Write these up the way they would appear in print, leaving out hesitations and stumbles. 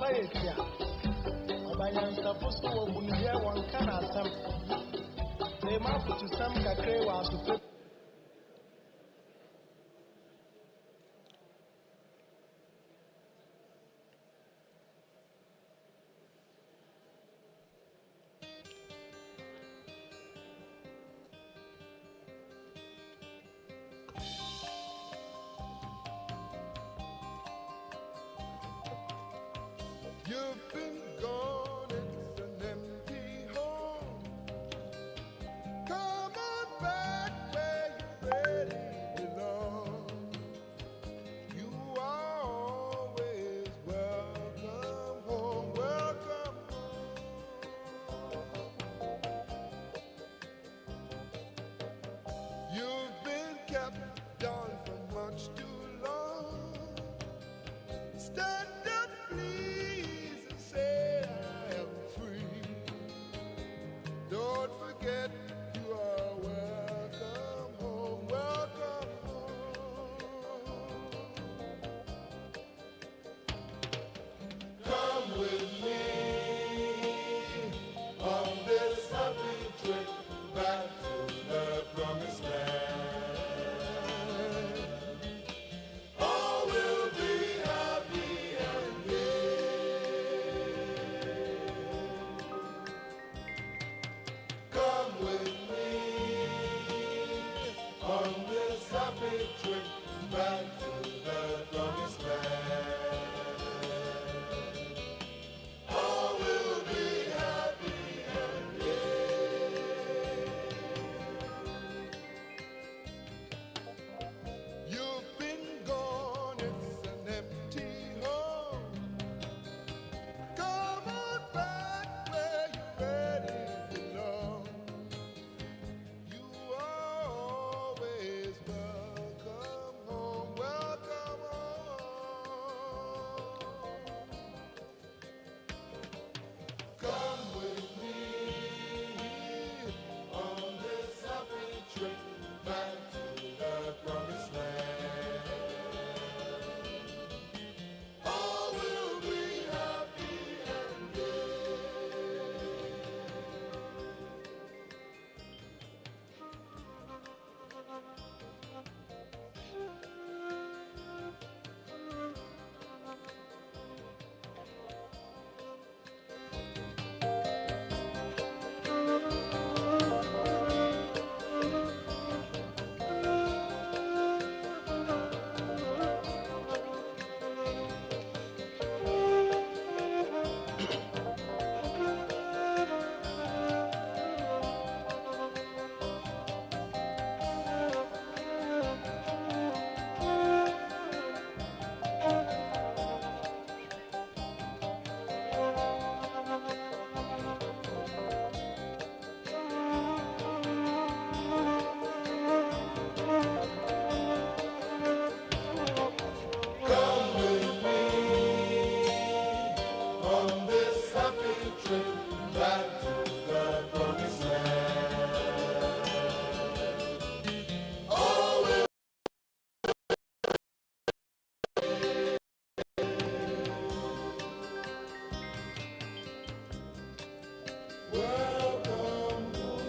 Papayatia. Obayan Sapusto Bundia one can some. They must to some Kakre was to put. You've been gone, it's an empty home. Come on back where you really belong. You are always welcome home, welcome home. You've been kept down for much too long. Stand up, please, and say I am free. Don't forget you are welcome home, welcome home. Come with me on this happy trip back to the promised land. All will be happy and gay. Come with me on this happy trip back to the promised land. All will be happy and gay. You've been gone, it's an empty home. Come on back where you really belong. You are always welcome home, welcome home. Come with me on this happy trip back to the promised land. All will be happy and gay. Come with me on this happy trip back to the promised land. All will welcome home,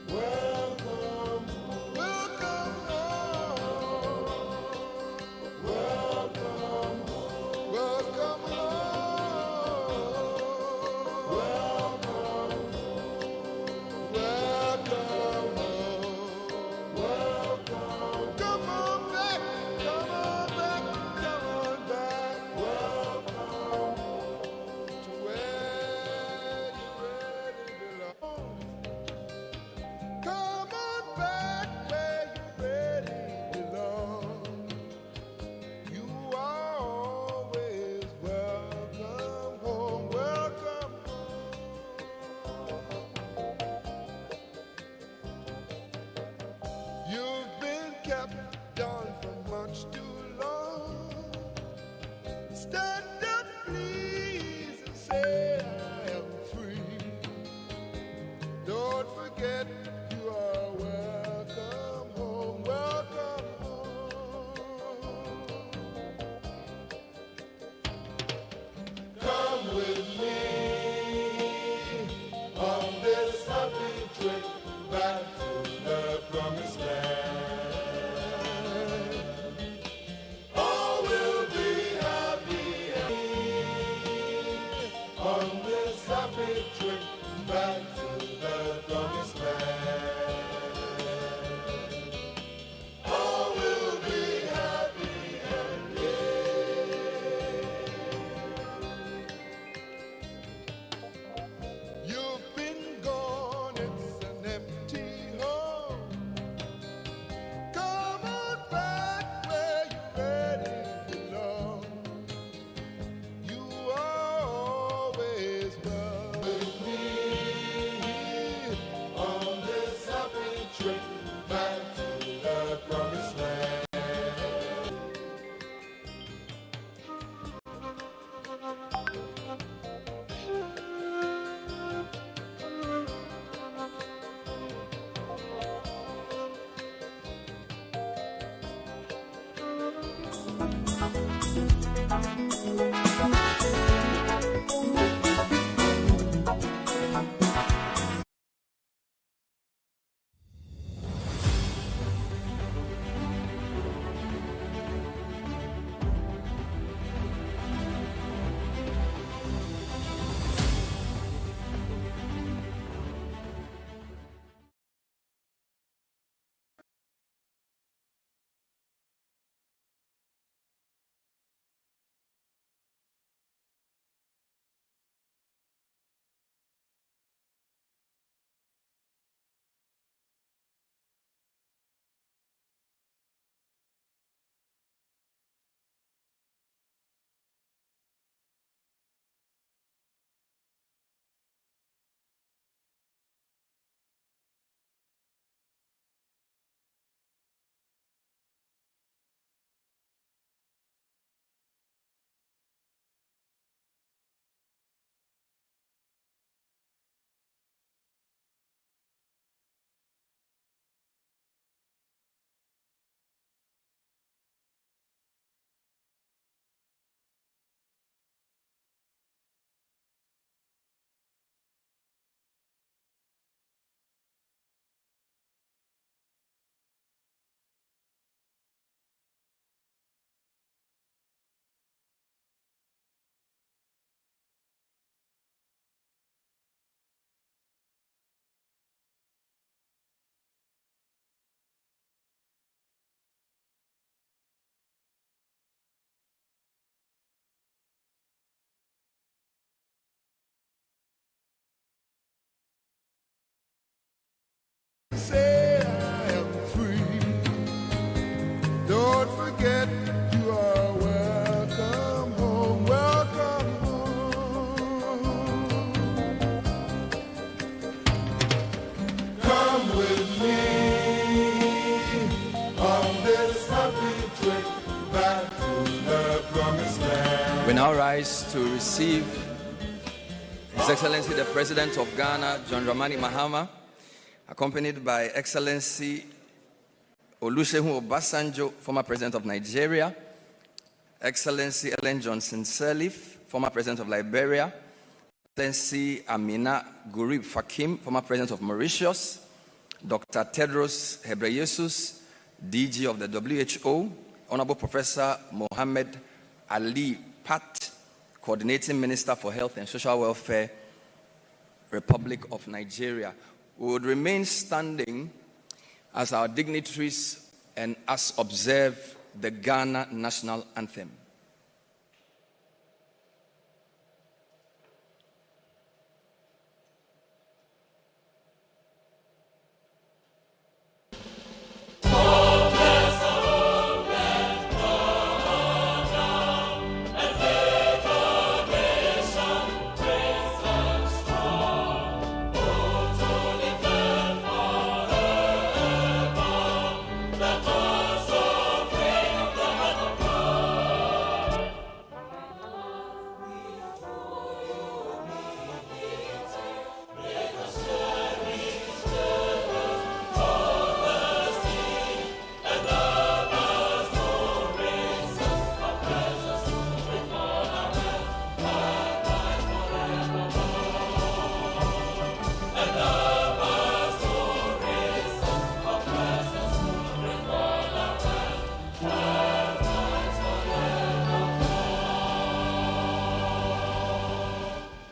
welcome, welcome home, welcome, welcome home, welcome, welcome home, welcome. Come on back, come on back, come on back, welcome to where you really belong. Come on back where you really belong. You are always welcome home, welcome home. You've been kept down for much too long. Stand up, please, and say I am free. Don't forget you are welcome home, welcome home. Say I am free. Don't forget you are welcome home. Welcome home. Come with me on this happy trip back to the promised land. We now rise to receive His Excellency the President of Ghana, John Dramani Mahama, accompanied by Excellency Olusegun Obasanjo, former President of Nigeria, Excellency Ellen Johnson Sirleaf, former President of Liberia, Excellency Amina Gurib Fakim, former President of Mauritius, Dr. Tedros Ghebreyesus, DG of the WHO, Honorable Professor Mohammed Ali Pat, Coordinating Minister for Health and Social Welfare, Republic of Nigeria. We would remain standing as our dignitaries and us observe the Ghana National Anthem.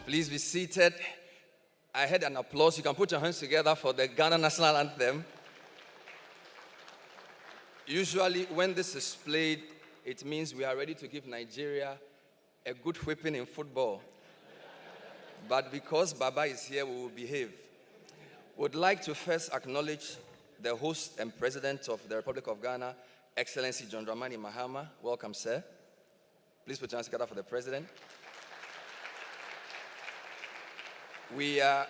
Please be seated. I heard an applause. You can put your hands together for the Ghana National Anthem. Usually, when this is played, it means we are ready to give Nigeria a good whipping in football. But because Baba is here, we will behave. Would like to first acknowledge the host and president of the Republic of Ghana, Excellency John Dramani Mahama. Welcome, sir. Please put your hands together for the president. We are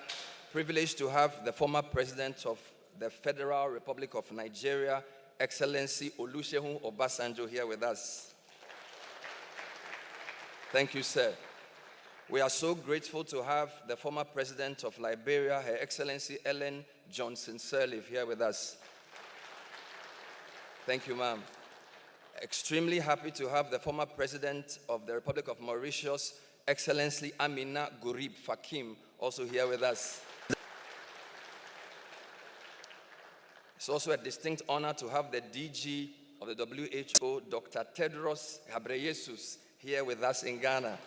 privileged to have the former president of the Federal Republic of Nigeria, Excellency Olusegun Obasanjo, here with us. Thank you, sir. We are so grateful to have the former president of Liberia, Her Excellency Ellen Johnson Sirleaf, here with us. Thank you, ma'am. Extremely happy to have the former president of the Republic of Mauritius, Excellency Amina Gurib Fakim, also here with us. It's also a distinct honor to have the DG of the WHO, Dr. Tedros Ghebreyesus, here with us in Ghana.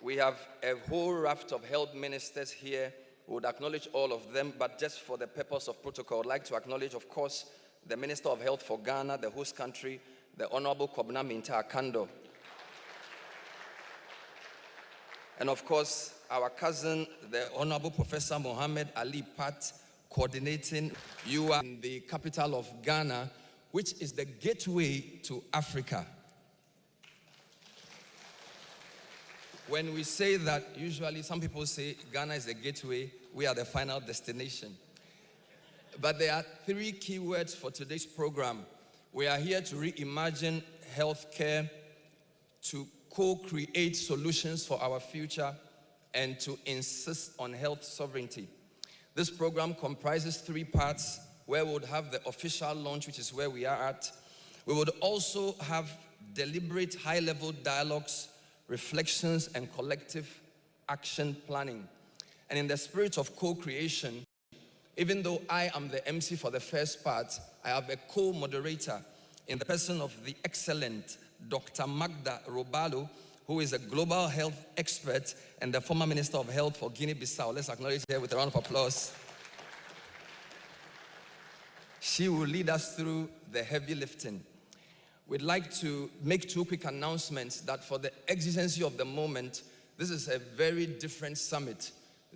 We have a whole raft of health ministers here. We would acknowledge all of them, but just for the purpose of protocol, I'd like to acknowledge, of course, the Minister of Health for Ghana, the host country, the Honorable Kobna Minta Akando. And of course, our cousin, the Honorable Professor Mohammed Ali Pat, coordinating. You are in the capital of Ghana, which is the gateway to Africa. When we say that, usually some people say Ghana is the gateway, we are the final destination. But there are three key words for today's program. We are here to reimagine healthcare, to co-create solutions for our future, and to insist on health sovereignty. This program comprises three parts, where we would have the official launch, which is where we are at. We would also have deliberate high-level dialogues, reflections, and collective action planning. And in the spirit of co-creation, even though I am the MC for the first part, I have a co-moderator in the person of the excellent Dr. Magda Robalo, who is a global health expert and the former Minister of Health for Guinea-Bissau. Let's acknowledge her with a round of applause. She will lead us through the heavy lifting. We'd like to make two quick announcements that for the exigency of the moment, this is a very different summit.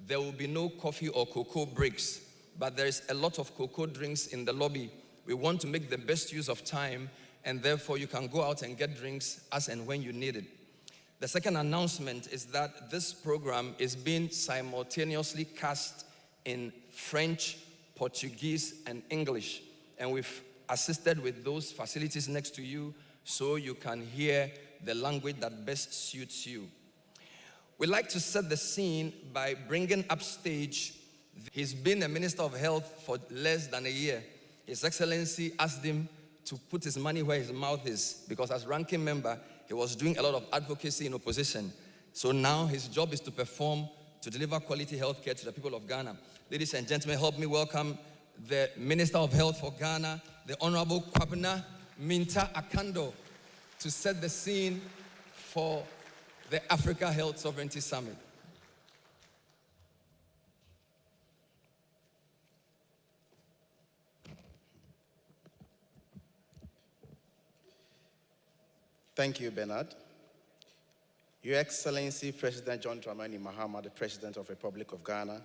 there will be no coffee or cocoa breaks, but there is a lot of cocoa drinks in the lobby. We want to make the best use of time, and therefore you can go out and get drinks as and when you need it. The second announcement is that this program is being simultaneously cast in French, Portuguese, and English. And we've assisted with those facilities next to you so you can hear the language that best suits you. We like to set the scene by bringing upstage. He's been a Minister of Health for less than a year. His Excellency asked him to put his money where his mouth is, because as ranking member, he was doing a lot of advocacy in opposition. So now his job is to perform, to deliver quality health care to the people of Ghana. Ladies and gentlemen, help me welcome the Minister of Health for Ghana, the Honorable Kwabena Minta Akando, to set the scene for the Africa Health Sovereignty Summit. Thank you, Bernard. Your Excellency, President John Dramani Mahama, the President of the Republic of Ghana,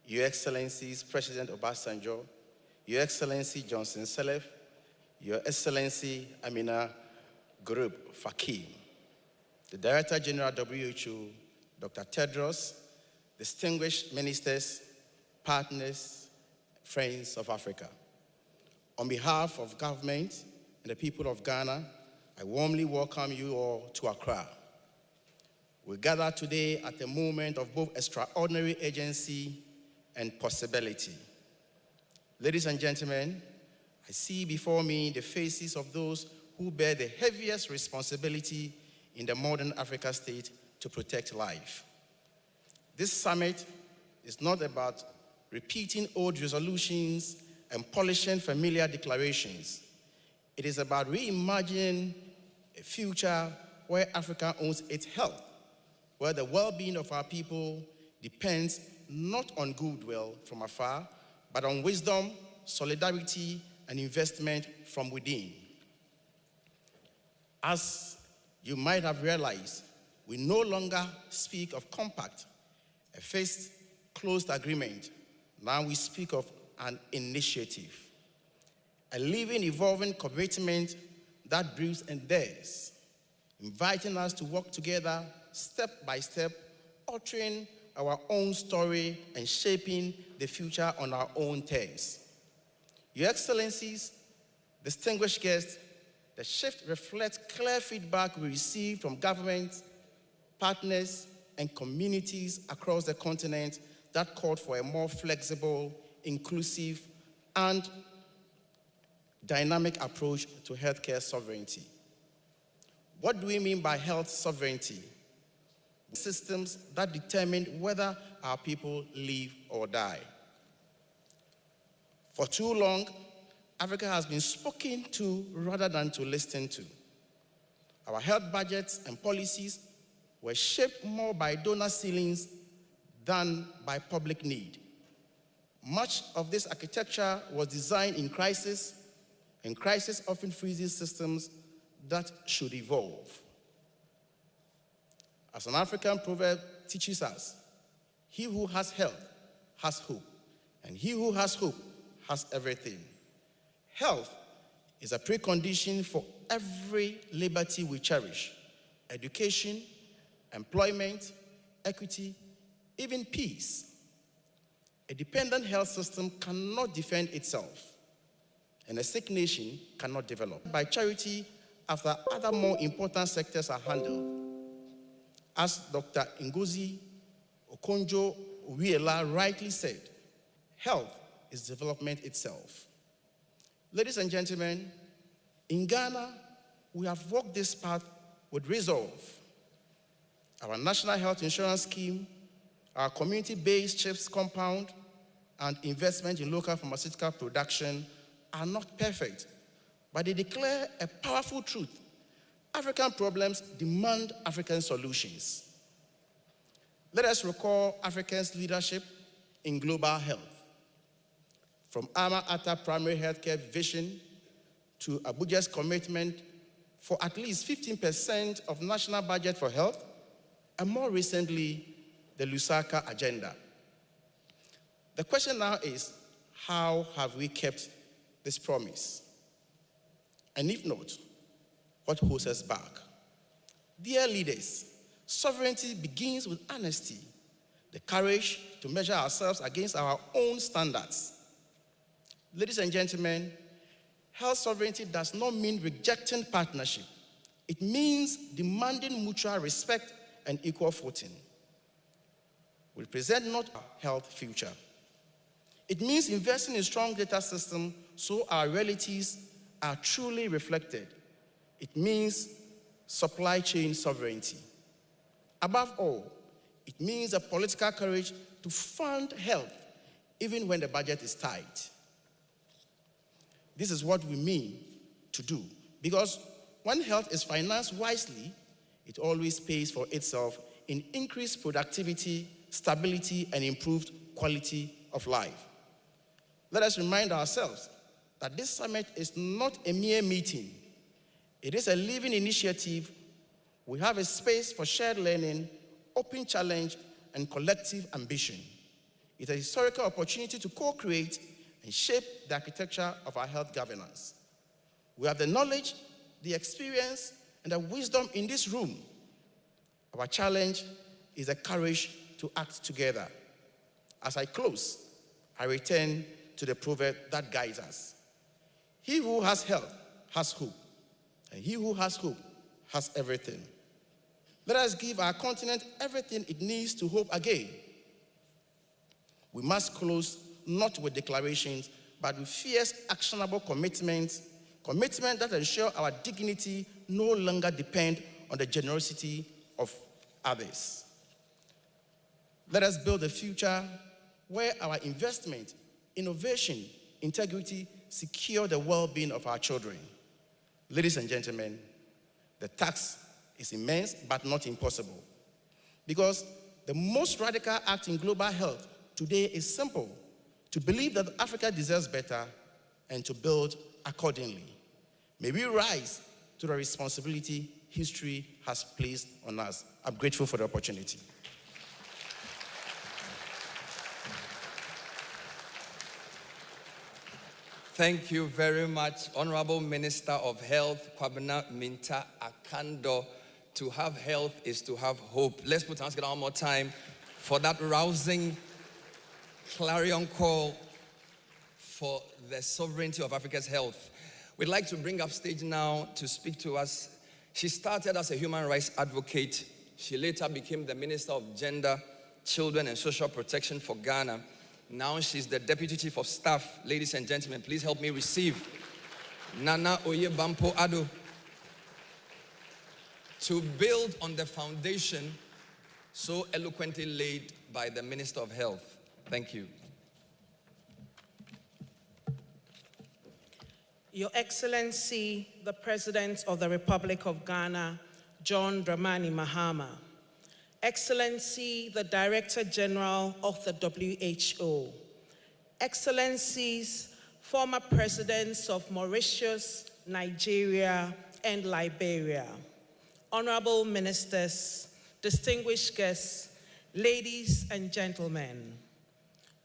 Your Excellencies, President Obasanjo, Your Excellency Johnson Sirleaf, Your Excellency Amina Group Fakim, the Director General WHO, Dr. Tedros, distinguished ministers, partners, friends of Africa. On behalf of government and the people of Ghana, I warmly welcome you all to Accra. We gather today at a moment of both extraordinary urgency and possibility. Ladies and gentlemen, I see before me the faces of those who bear the heaviest responsibility in the modern Africa state to protect life. This summit is not about repeating old resolutions and polishing familiar declarations. It is about reimagining a future where Africa owns its health, where the well-being of our people depends not on goodwill from afar, but on wisdom, solidarity, and investment from within. As you might have realized, we no longer speak of compact, a first closed agreement. Now we speak of an initiative, a living, evolving commitment that breathes and dares, inviting us to work together step by step, altering our own story and shaping the future on our own terms. Your Excellencies, distinguished guests, the shift reflects clear feedback we received from governments, partners, and communities across the continent that called for a more flexible, inclusive, and dynamic approach to healthcare sovereignty. What do we mean by health sovereignty? Systems that determine whether our people live or die. For too long, Africa has been spoken to rather than to listen to. Our health budgets and policies were shaped more by donor ceilings than by public need. Much of this architecture was designed in crisis, and crisis often freezes systems that should evolve. As an African proverb teaches us, he who has health has hope, and he who has hope has everything. Health is a precondition for every liberty we cherish: education, employment, equity, even peace. A dependent health system cannot defend itself, and a sick nation cannot develop. By charity, after other more important sectors are handled. As Dr. Ngozi Okonjo-Iweala rightly said, health is development itself. Ladies and gentlemen, in Ghana, we have walked this path with resolve. Our national health insurance scheme, our community-based CHIPS compound, and investment in local pharmaceutical production are not perfect, but they declare a powerful truth. African problems demand African solutions. Let us recall Africa's leadership in global health. From Ama Ata primary healthcare vision to Abuja's commitment for at least 15% of national budget for health, and more recently, the Lusaka agenda. The question now is, how have we kept this promise? And if not, what holds us back? Dear leaders, sovereignty begins with honesty, the courage to measure ourselves against our own standards. Ladies and gentlemen, health sovereignty does not mean rejecting partnership. It means demanding mutual respect and equal footing. We present not our health future. It means investing in strong data systems so our realities are truly reflected. It means supply chain sovereignty. Above all, it means a political courage to fund health even when the budget is tight. This is what we mean to do, because when health is financed wisely, it always pays for itself in increased productivity, stability, and improved quality of life. Let us remind ourselves that this summit is not a mere meeting. It is a living initiative. We have a space for shared learning, open challenge, and collective ambition. It's a historical opportunity to co-create and shape the architecture of our health governance. We have the knowledge, the experience, and the wisdom in this room. Our challenge is the courage to act together. As I close, I return to the proverb that guides us. He who has health has hope, and he who has hope has everything. Let us give our continent everything it needs to hope again. We must close not with declarations, but with fierce, actionable commitments that ensure our dignity no longer depend on the generosity of others. Let us build a future where our investment, innovation, integrity secure the well-being of our children. Ladies and gentlemen, the task is immense but not impossible, because the most radical act in global health today is simple: to believe that Africa deserves better and to build accordingly. May we rise to the responsibility history has placed on us. I'm grateful for the opportunity. Thank you very much, Honorable Minister of Health, Kwabena Minta Akando. To have health is to have hope. Let's put our hands together one more time for that rousing clarion call for the sovereignty of Africa's health. We'd like to bring up stage now to speak to us. She started as a human rights advocate. She later became the Minister of Gender, Children and Social Protection for Ghana. Now she's the Deputy Chief of Staff. Ladies and gentlemen, please help me receive Nana Oyebampo Ado, to build on the foundation so eloquently laid by the Minister of Health. Thank you. Your Excellency, the President of the Republic of Ghana, John Dramani Mahama. Excellency, the Director General of the WHO. Excellencies, former Presidents of Mauritius, Nigeria, and Liberia. Honorable Ministers, distinguished guests, ladies and gentlemen.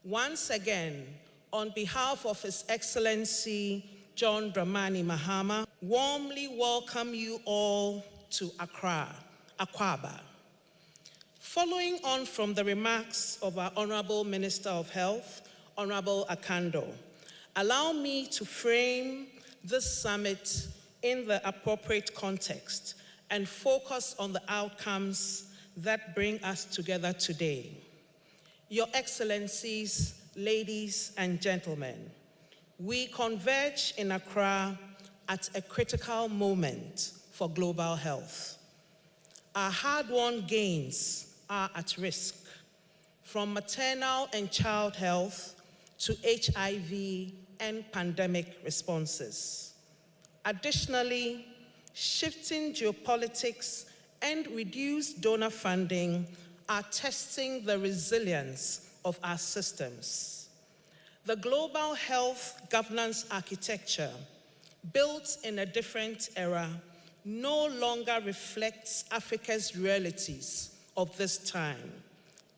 Once again, on behalf of His Excellency, John Dramani Mahama, warmly welcome you all to Accra, Akwaba. Following on from the remarks of our Honorable Minister of Health, Honorable Akando, allow me to frame this summit in the appropriate context and focus on the outcomes that bring us together today. Your Excellencies, ladies and gentlemen, we converge in Accra at a critical moment for global health. Our hard-won gains are at risk, from maternal and child health to HIV and pandemic responses. Additionally, shifting geopolitics and reduced donor funding are testing the resilience of our systems. The global health governance architecture, built in a different era, no longer reflects Africa's realities of this time.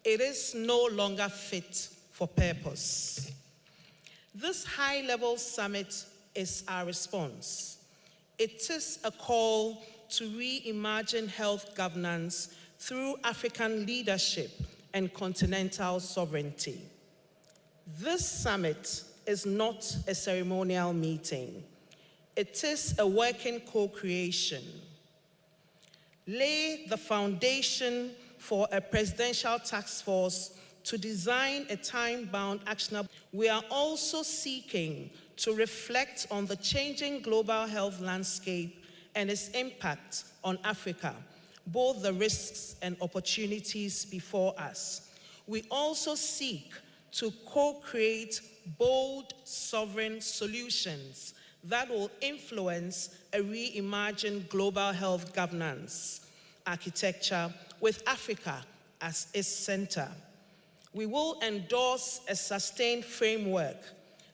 It is no longer fit for for purpose. This high-level summit is our response. It is a call to reimagine health governance through African leadership and continental sovereignty. This summit is not a ceremonial meeting. It is a working co-creation. Lay the foundation for a presidential task force to design a time-bound actionable. We are also seeking to reflect on the changing global health landscape and its impact on Africa, both the risks and opportunities before us. We also seek to co-create bold, sovereign solutions that will influence a reimagined global health governance architecture with Africa as its center. We will endorse a sustained framework.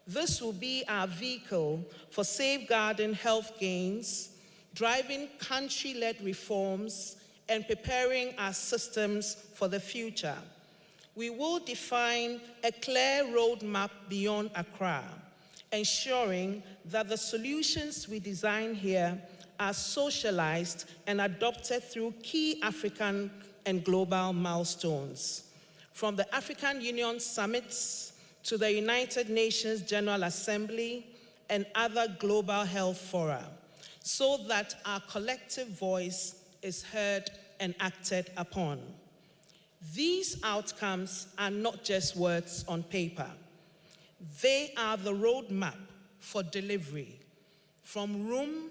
This will be our vehicle for safeguarding health gains, driving country-led reforms, and preparing our systems for the future. We will define a clear roadmap beyond Accra, ensuring that the solutions we design here are socialized and adopted through key African and global milestones. From the African Union summits to the United Nations General Assembly and other global health fora, so that our collective voice is heard and acted upon. These outcomes are not just words on paper. They are the roadmap for delivery, from Rome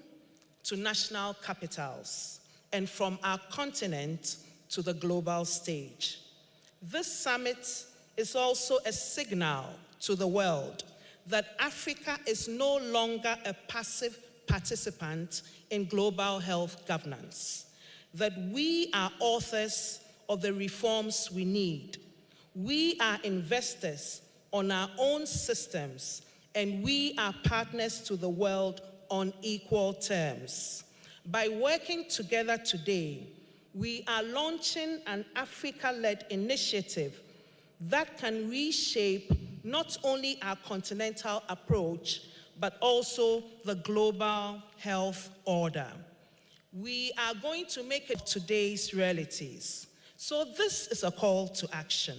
to national capitals, and from our continent to the global stage. This summit is also a signal to the world that Africa is no longer a passive participant in global health governance, that we are authors of the reforms we need. We are investors on our own systems, and we are partners to the world on equal terms. By working together today, we are launching an Africa-led initiative that can reshape not only our continental approach, but also the global health order. We are going to make it today's realities. So this is a call to action.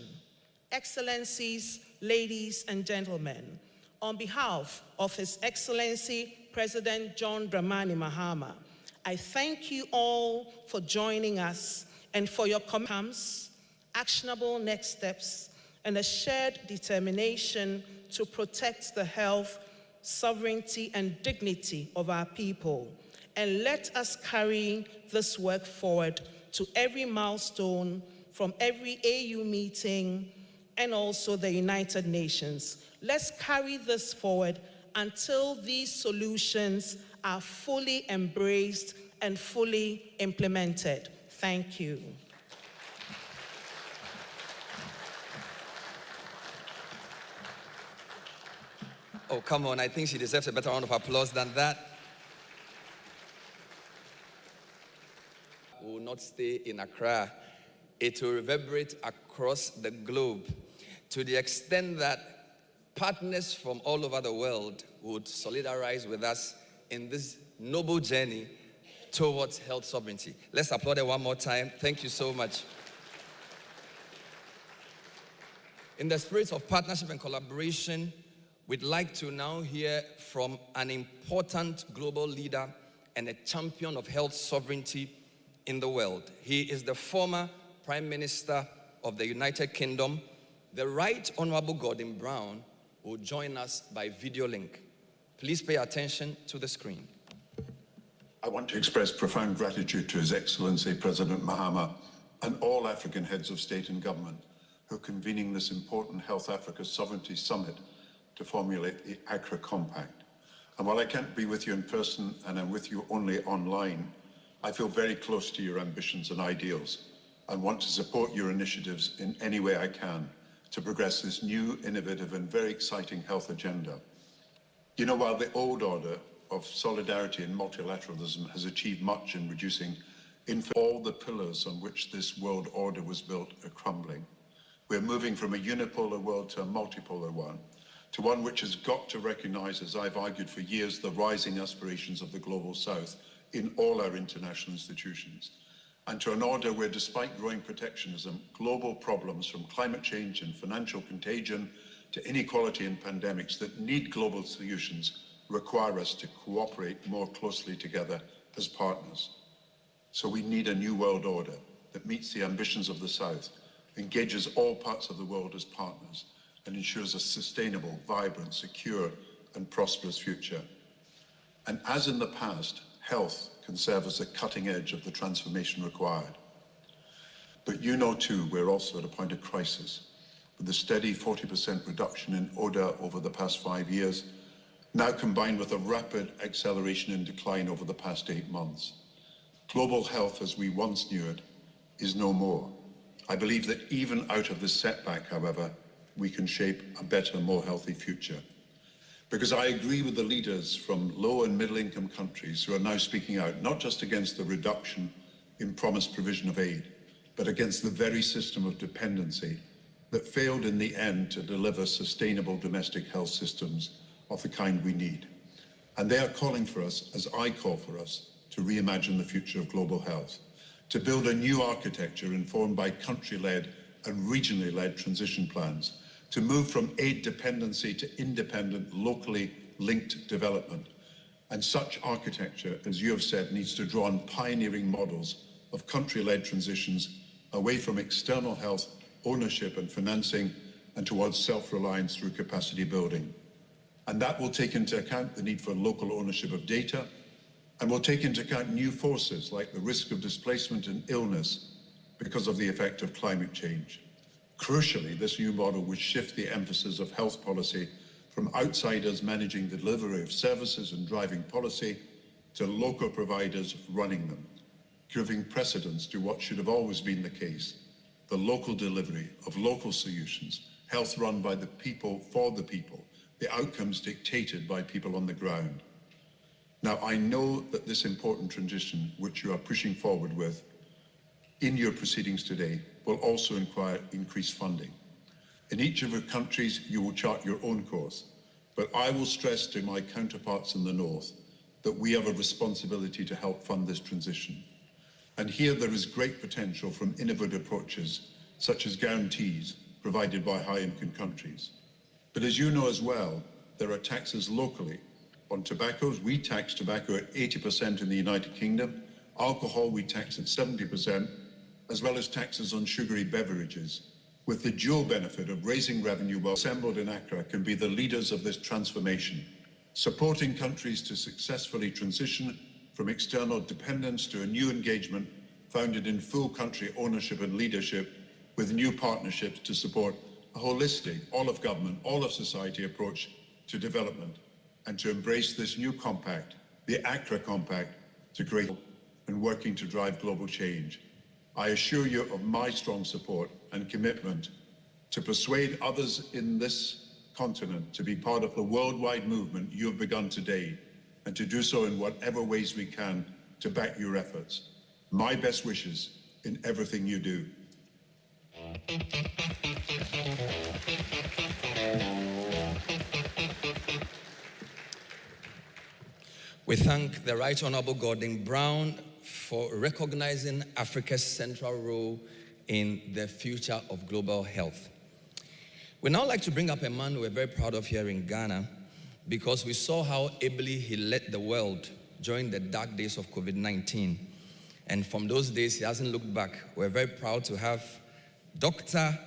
Excellencies, ladies and gentlemen, on behalf of His Excellency President John Dramani Mahama, I thank you all for joining us and for your comments, actionable next steps, and a shared determination to protect the health, sovereignty, and dignity of our people. And let us carry this work forward to every milestone, from every AU meeting, and also the United Nations. Let's carry this forward until these solutions are fully embraced and fully implemented. Thank you. Oh, come on, I think she deserves a better round of applause than that. We will not stay in Accra. It will reverberate across the globe to the extent that partners from all over the world would solidarize with us in this noble journey towards health sovereignty. Let's applaud it one more time. Thank you so much. In the spirit of partnership and collaboration, we'd like to now hear from an important global leader and a champion of health sovereignty in the world. He is the former Prime Minister of the United Kingdom. The Right Honorable Gordon Brown will join us by video link. Please pay attention to the screen. I want to express profound gratitude to His Excellency President Mahama and all African heads of state and government who are convening this important Health Africa Sovereignty Summit to formulate the Accra Compact. And while I can't be with you in person and I'm with you only online, I feel very close to your ambitions and ideals and want to support your initiatives in any way I can to progress this new, innovative and very exciting health agenda. You know, while the old order of solidarity and multilateralism has achieved much in reducing all the pillars on which this world order was built are crumbling. We're moving from a unipolar world to a multipolar one, to one which has got to recognize, as I've argued for years, the rising aspirations of the global south in all our international institutions, and to an order where, despite growing protectionism, global problems from climate change and financial contagion to inequality and pandemics that need global solutions require us to cooperate more closely together as partners. So we need a new world order that meets the ambitions of the South, engages all parts of the world as partners, and ensures a sustainable, vibrant, secure, and prosperous future. And as in the past, health can serve as the cutting edge of the transformation required. But you know too, we're also at a point of crisis, with a steady 40% reduction in ODA over the past 5 years, now combined with a rapid acceleration in decline over the past 8 months. Global health as we once knew it is no more. I believe that even out of this setback, however, we can shape a better, more healthy future. Because I agree with the leaders from low and middle income countries who are now speaking out, not just against the reduction in promised provision of aid, but against the very system of dependency that failed in the end to deliver sustainable domestic health systems of the kind we need. And they are calling for us, as I call for us, to reimagine the future of global health, to build a new architecture informed by country-led and regionally led transition plans, to move from aid dependency to independent, locally linked development. And such architecture, as you have said, needs to draw on pioneering models of country-led transitions away from external health ownership and financing and towards self-reliance through capacity building. And that will take into account the need for local ownership of data, and will take into account new forces like the risk of displacement and illness because of the effect of climate change. Crucially, this new model would shift the emphasis of health policy from outsiders managing the delivery of services and driving policy to local providers running them, giving precedence to what should have always been the case, the local delivery of local solutions, health run by the people for the people, the outcomes dictated by people on the ground. Now, I know that this important transition, which you are pushing forward with in your proceedings today, will also require increased funding. In each of your countries, you will chart your own course, but I will stress to my counterparts in the North that we have a responsibility to help fund this transition. And here there is great potential from innovative approaches, such as guarantees provided by high-income countries. But as you know as well, there are taxes locally. On tobaccos, we tax tobacco at 80% in the United Kingdom. Alcohol, we tax at 70%, as well as taxes on sugary beverages, with the dual benefit of raising revenue while assembled in Accra can be the leaders of this transformation, supporting countries to successfully transition from external dependence to a new engagement founded in full country ownership and leadership, with new partnerships to support a holistic, all of government, all of society approach to development, and to embrace this new compact, the Accra Compact, to create and working to drive global change. I assure you of my strong support and commitment to persuade others in this continent to be part of the worldwide movement you have begun today, and to do so in whatever ways we can to back your efforts. My best wishes in everything you do. We thank the Right Honorable Gordon Brown for recognizing Africa's central role in the future of global health. We now like to bring up a man we're very proud of here in Ghana, because we saw how ably he led the world during the dark days of COVID-19. And from those days, he hasn't looked back. We're very proud to have Dr.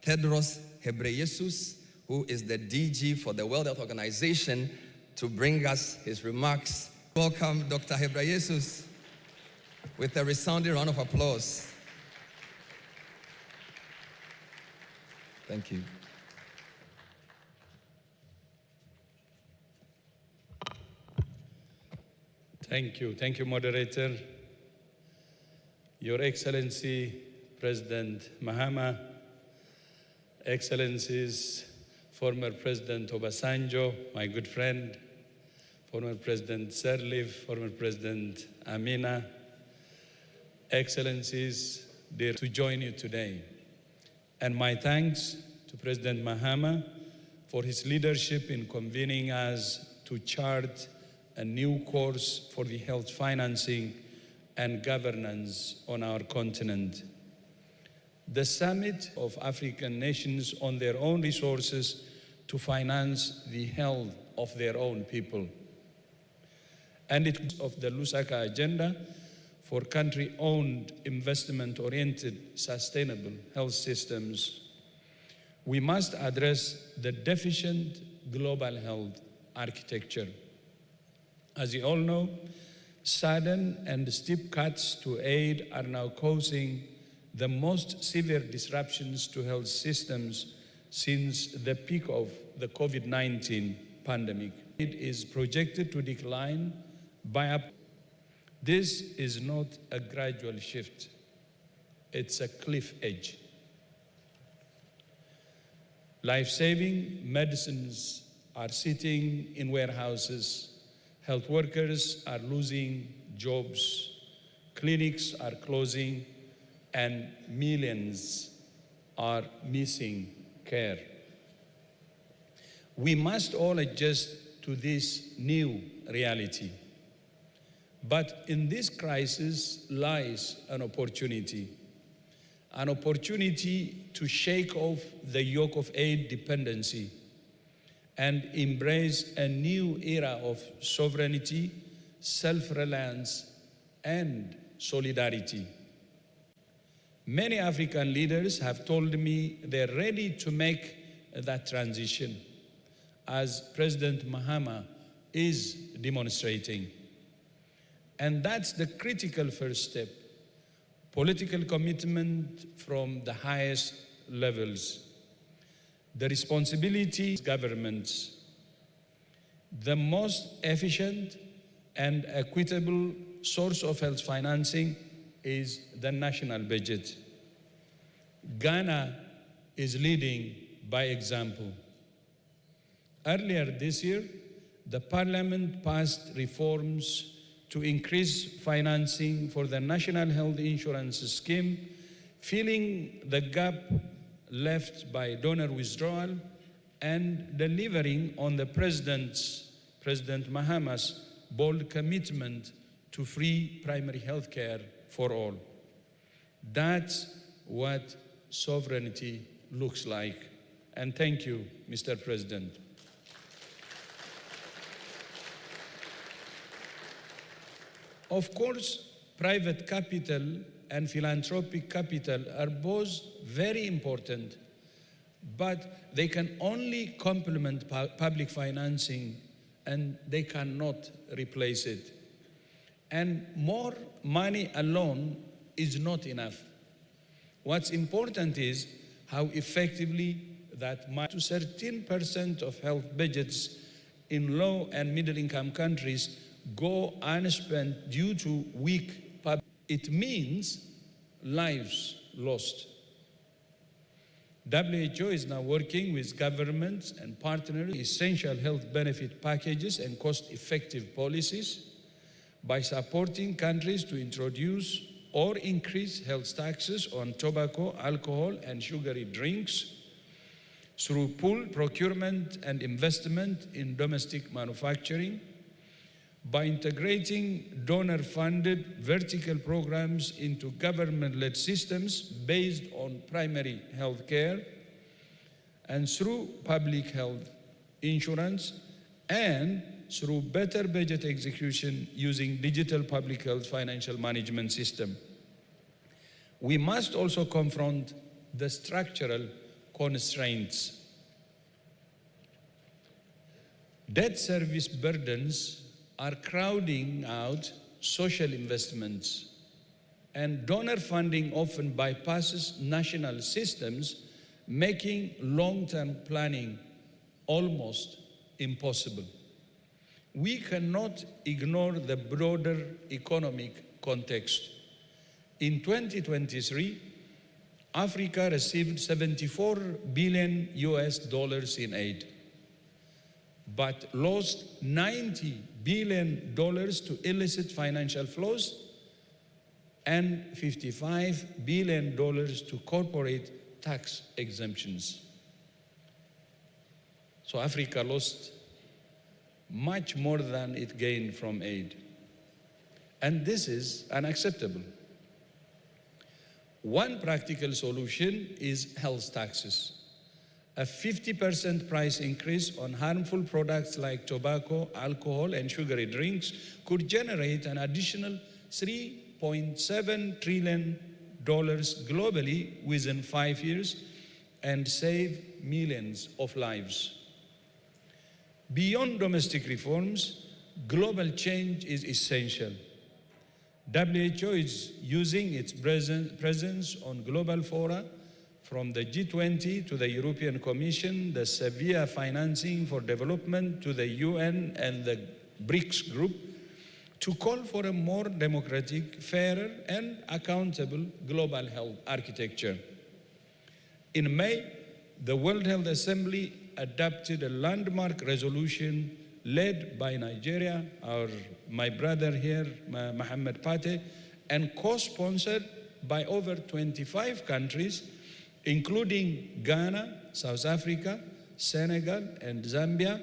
Tedros Ghebreyesus, who is the DG for the World Health Organization, to bring us his remarks. Welcome, Dr. Ghebreyesus, with a resounding round of applause. Thank you. Thank you, moderator. Your Excellency, President Mahama, Excellencies, former President Obasanjo, my good friend, former President Sirleaf, former President Amina, Excellencies, dear to join you today And my thanks to President Mahama for his leadership in convening us to chart a new course for the health financing and governance on our continent. The Summit of African Nations on their own resources to finance the health of their own people. And it is of the Lusaka Agenda for country-owned, investment-oriented, sustainable health systems. We must address the deficient global health architecture. As you all know, sudden and steep cuts to aid are now causing the most severe disruptions to health systems since the peak of the COVID-19 pandemic. It is projected to decline by up. This is not a gradual shift. It's a cliff edge. Life-saving medicines are sitting in warehouses. Health workers are losing jobs. Clinics are closing, and millions are missing care. We must all adjust to this new reality. But in this crisis lies an opportunity to shake off the yoke of aid dependency and embrace a new era of sovereignty, self-reliance, and solidarity. Many African leaders have told me they're ready to make that transition, as President Mahama is demonstrating. And that's the critical first step: political commitment from the highest levels. The responsibility of governments. The most efficient and equitable source of health financing is the national budget. Ghana is leading by example. Earlier this year, the Parliament passed reforms to increase financing for the National Health Insurance Scheme, filling the gap left by donor withdrawal and delivering on the President Mahama's bold commitment to free primary health care for all. That's what sovereignty looks like. And thank you, Mr. President. Of course, private capital and philanthropic capital are both very important, but they can only complement public financing and they cannot replace it. And more money alone is not enough. What's important is how effectively that money, to 13% of health budgets in low and middle income countries go unspent due to weak public. It means lives lost. WHO is now working with governments and partners, essential health benefit packages and cost-effective policies by supporting countries to introduce or increase health taxes on tobacco, alcohol, and sugary drinks through pool procurement and investment in domestic manufacturing, by integrating donor-funded vertical programs into government-led systems based on primary health care, and through public health insurance, and through better budget execution using digital public health financial management system. We must also confront the structural constraints. Debt service burdens are crowding out social investments, and donor funding often bypasses national systems, making long-term planning almost impossible. We cannot ignore the broader economic context. In 2023, Africa received $74 billion in aid, but lost $90 billion to illicit financial flows and $55 billion to corporate tax exemptions. So Africa lost much more than it gained from aid. And this is unacceptable. One practical solution is health taxes. A 50% price increase on harmful products like tobacco, alcohol, and sugary drinks could generate an additional $3.7 trillion globally within 5 years and save millions of lives. Beyond domestic reforms, global change is essential. WHO is using its presence on global fora, from the G20 to the European Commission, the severe financing for development to the UN and the BRICS group, to call for a more democratic, fairer, and accountable global health architecture. In May, the World Health Assembly adopted a landmark resolution led by Nigeria, my brother here, Mohammed Pate, and co-sponsored by over 25 countries, including Ghana, South Africa, Senegal, and Zambia,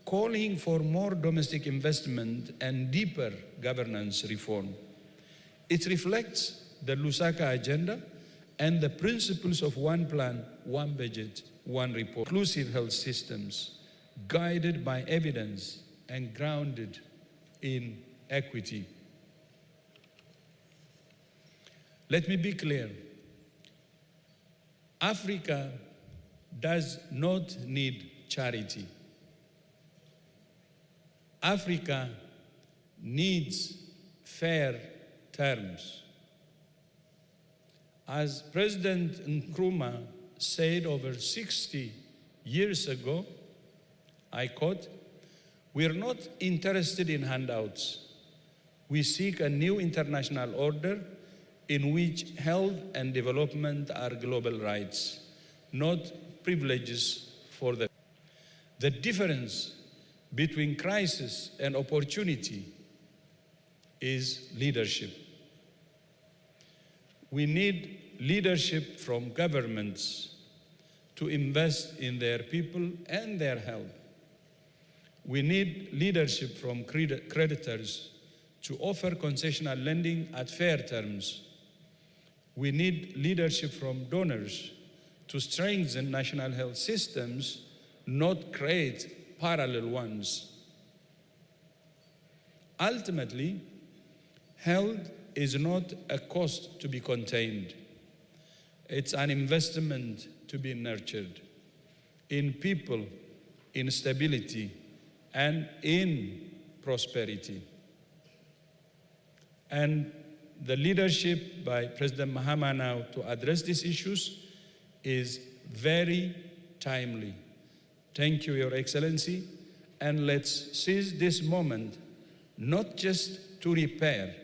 calling for more domestic investment and deeper governance reform. It reflects the Lusaka agenda and the principles of one plan, one budget, one report. Inclusive health systems, guided by evidence and grounded in equity. Let me be clear. Africa does not need charity. Africa needs fair terms. As President Nkrumah said over 60 years ago, I quote, "We're not interested in handouts. We seek a new international order in which health and development are global rights, not privileges for the." The difference between crisis and opportunity is leadership. We need leadership from governments to invest in their people and their health. We need leadership from creditors to offer concessional lending at fair terms. We need leadership from donors to strengthen national health systems, not create parallel ones. Ultimately, health is not a cost to be contained. It's an investment to be nurtured in people, in stability, and in prosperity. And the leadership by President Mahama now to address these issues is very timely. Thank you, Your Excellency, and let's seize this moment not just to repair,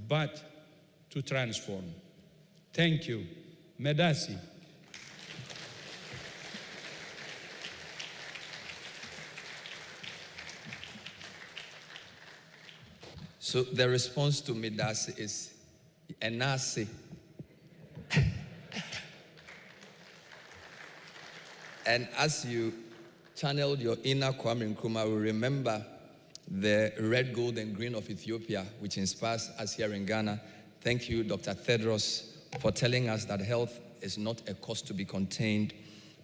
but to transform. Thank you. Medasi. So the response to Medasi is Enasi. And as you channeled your inner Kwame Nkrumah, we remember the red, gold, and green of Ethiopia, which inspires us here in Ghana. Thank you, Dr. Tedros, for telling us that health is not a cost to be contained,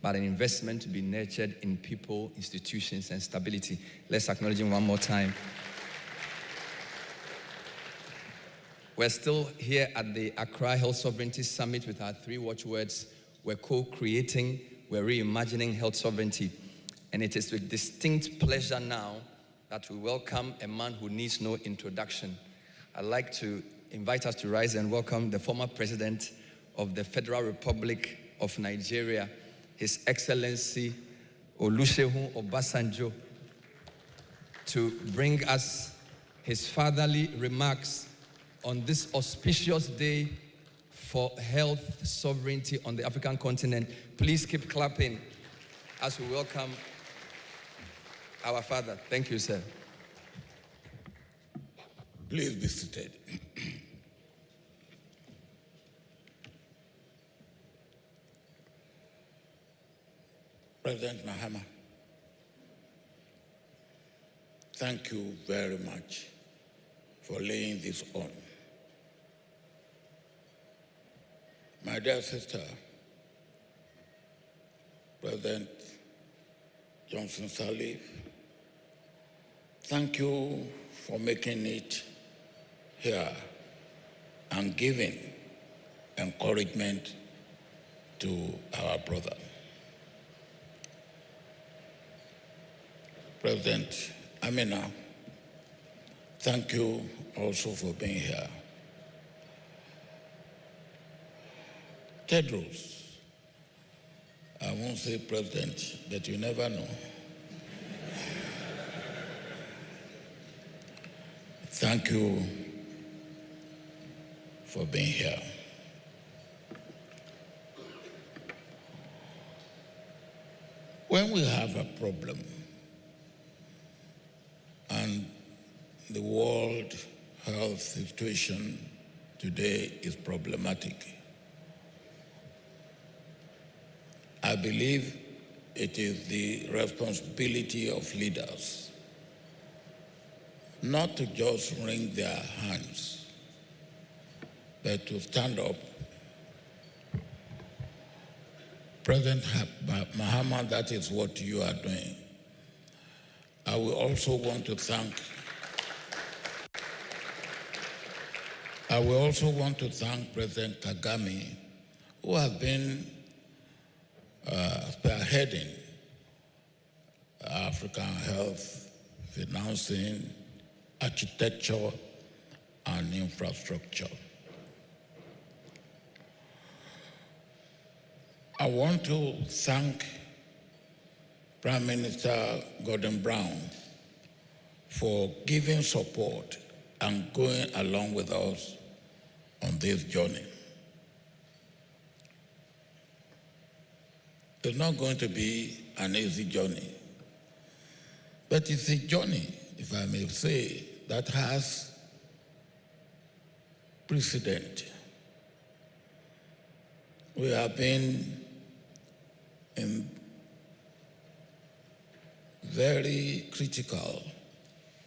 but an investment to be nurtured in people, institutions, and stability. Let's acknowledge him one more time. We're still here at the Accra Health Sovereignty Summit with our 3 watchwords. We're co-creating, we're reimagining health sovereignty. And it is with distinct pleasure now that we welcome a man who needs no introduction. I'd like to invite us to rise and welcome the former president of the Federal Republic of Nigeria, His Excellency Olusegun Obasanjo, to bring us his fatherly remarks on this auspicious day for health sovereignty on the African continent. Please keep clapping as we welcome our father. Thank you, sir. Please be seated. President Mahama, thank you very much for laying this on. My dear sister, President Johnson Sirleaf, thank you for making it here and giving encouragement to our brother. President Amina, thank you also for being here. Tedros, I won't say president, but you never know. Thank you for being here. When we have a problem and the world health situation today is problematic, I believe it is the responsibility of leaders not to just wring their hands, but to stand up. President Mahama, that is what you are doing. I will also want to thank President Kagame, who has been spearheading African health, financing, architecture, and infrastructure. I want to thank Prime Minister Gordon Brown for giving support and going along with us on this journey. It's not going to be an easy journey, but it's a journey, if I may say, that has precedent. We have been in very critical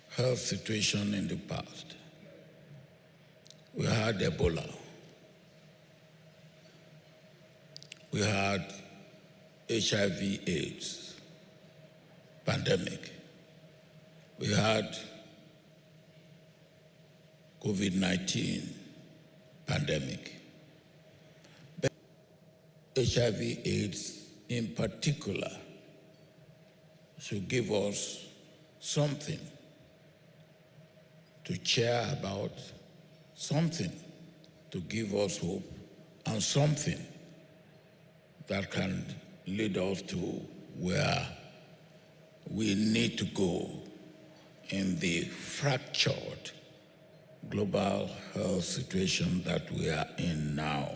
health situation in the past. We had Ebola. We had HIV/AIDS pandemic. We had COVID-19 pandemic. But HIV/AIDS in particular should give us something to cheer about, something to give us hope, and something that can lead us to where we need to go in the fractured global health situation that we are in now.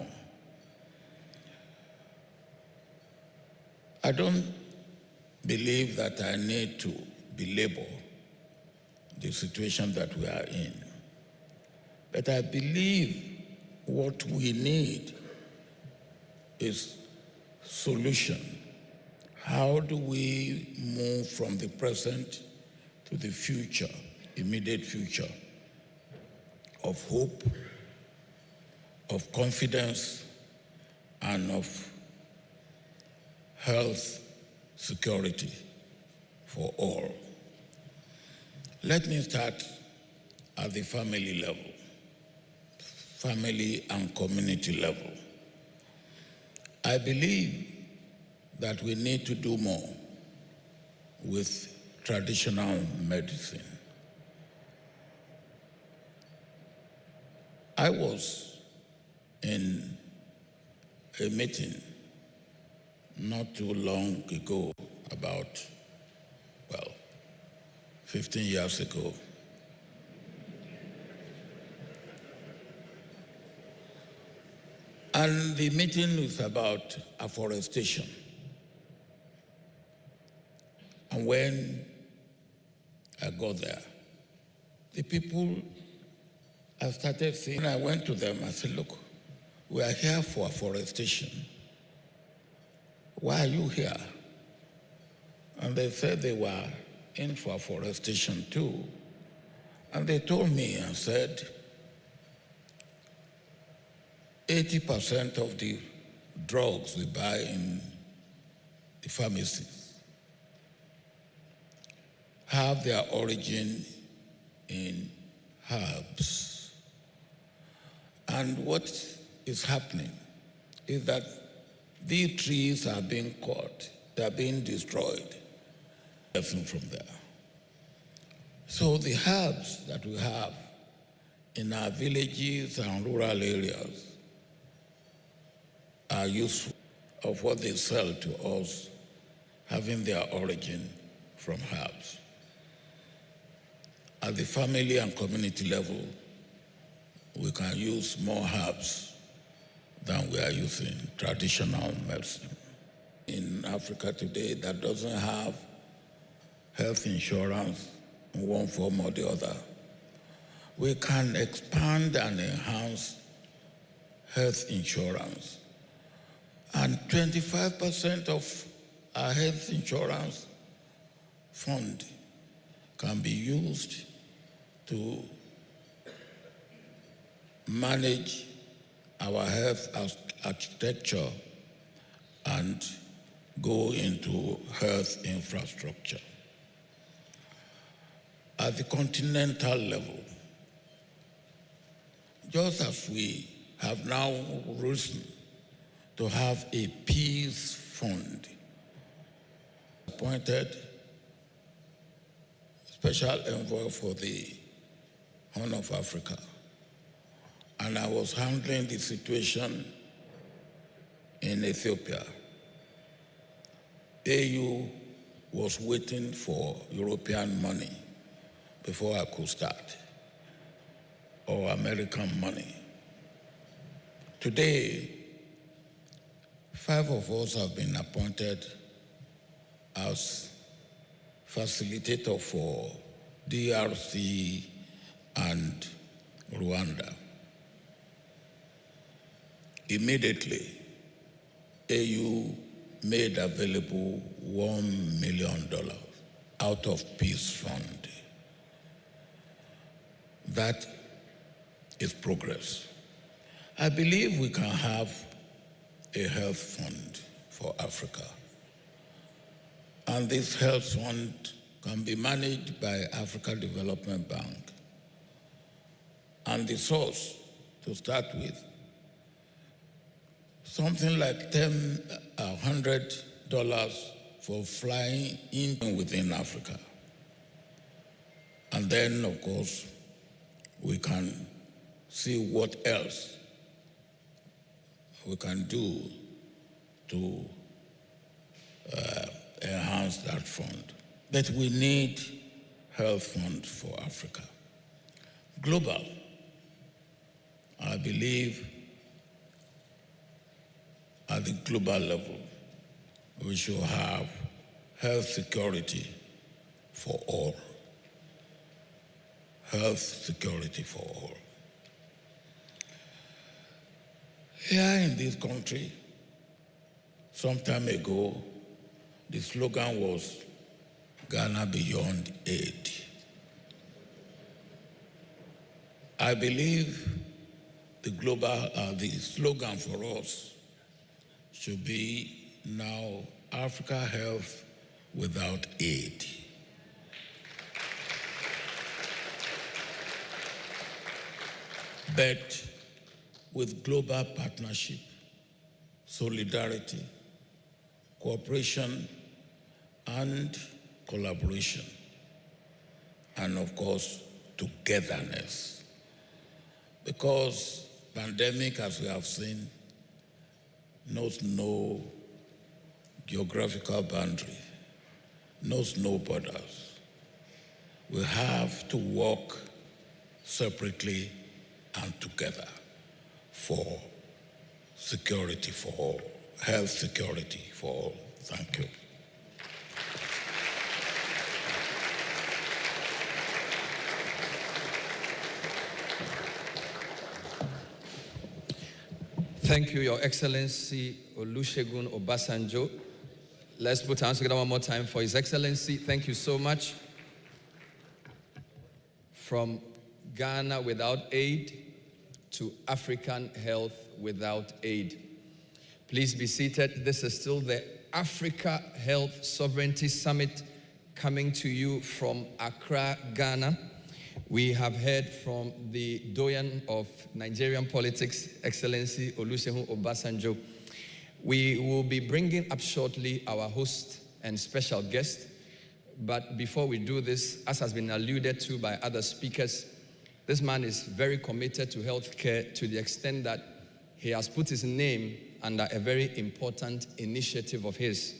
I don't believe that I need to belabor the situation that we are in, but I believe what we need is solution. How do we move from the present to the future, immediate future, of hope, of confidence, and of health security for all? Let me start at the family level, family and community level. I believe that we need to do more with traditional medicine. I was in a meeting not too long ago, about, 15 years ago. And the meeting was about afforestation. And when I got there, the people, I started saying, I went to them, I said, look, we are here for afforestation. Why are you here? And they said they were in for afforestation too. And they told me and said, 80% of the drugs we buy in the pharmacies have their origin in herbs. And what is happening is that these trees are being cut, they're being destroyed. Nothing from there. So the herbs that we have in our villages and rural areas are useful of what they sell to us, having their origin from herbs. At the family and community level, we can use more herbs than we are using traditional medicine. In Africa today, that doesn't have health insurance in one form or the other, we can expand and enhance health insurance. And 25% of our health insurance fund can be used to manage our health architecture and go into health infrastructure. At the continental level, just as we have now risen to have a peace fund, appointed special envoy for the Horn of Africa, and I was handling the situation in Ethiopia. AU was waiting for European money before I could start, or American money. Today, 5 of us have been appointed as facilitator for DRC and Rwanda. Immediately, AU made available $1 million out of Peace Fund. That is progress. I believe we can have a health fund for Africa. And this health fund can be managed by Africa Development Bank. And the source, to start with, something like $100 for flying in within Africa. And then, of course, we can see what else we can do to enhance that fund. But we need health fund for Africa. Global, I believe at the global level, we should have health security for all. Health security for all. Here in this country, some time ago, the slogan was Ghana Beyond Aid. I believe the slogan for us should be now Africa Health Without Aid. But with global partnership, solidarity, cooperation, and collaboration, and of course, togetherness. Because pandemic, as we have seen, knows no geographical boundary, knows no borders. We have to work separately and together for security for all, health security for all. Thank you. Thank you, Your Excellency Olusegun Obasanjo, Let's put our hands together one more time for His Excellency. Thank you so much. From Ghana without aid to African health without aid. Please be seated. This is still the Africa Health Sovereignty Summit coming to you from Accra, Ghana. We have heard from the doyen of Nigerian politics, Excellency Olusegun Obasanjo. We will be bringing up shortly our host and special guest. But before we do this, as has been alluded to by other speakers, this man is very committed to healthcare to the extent that he has put his name under a very important initiative of his.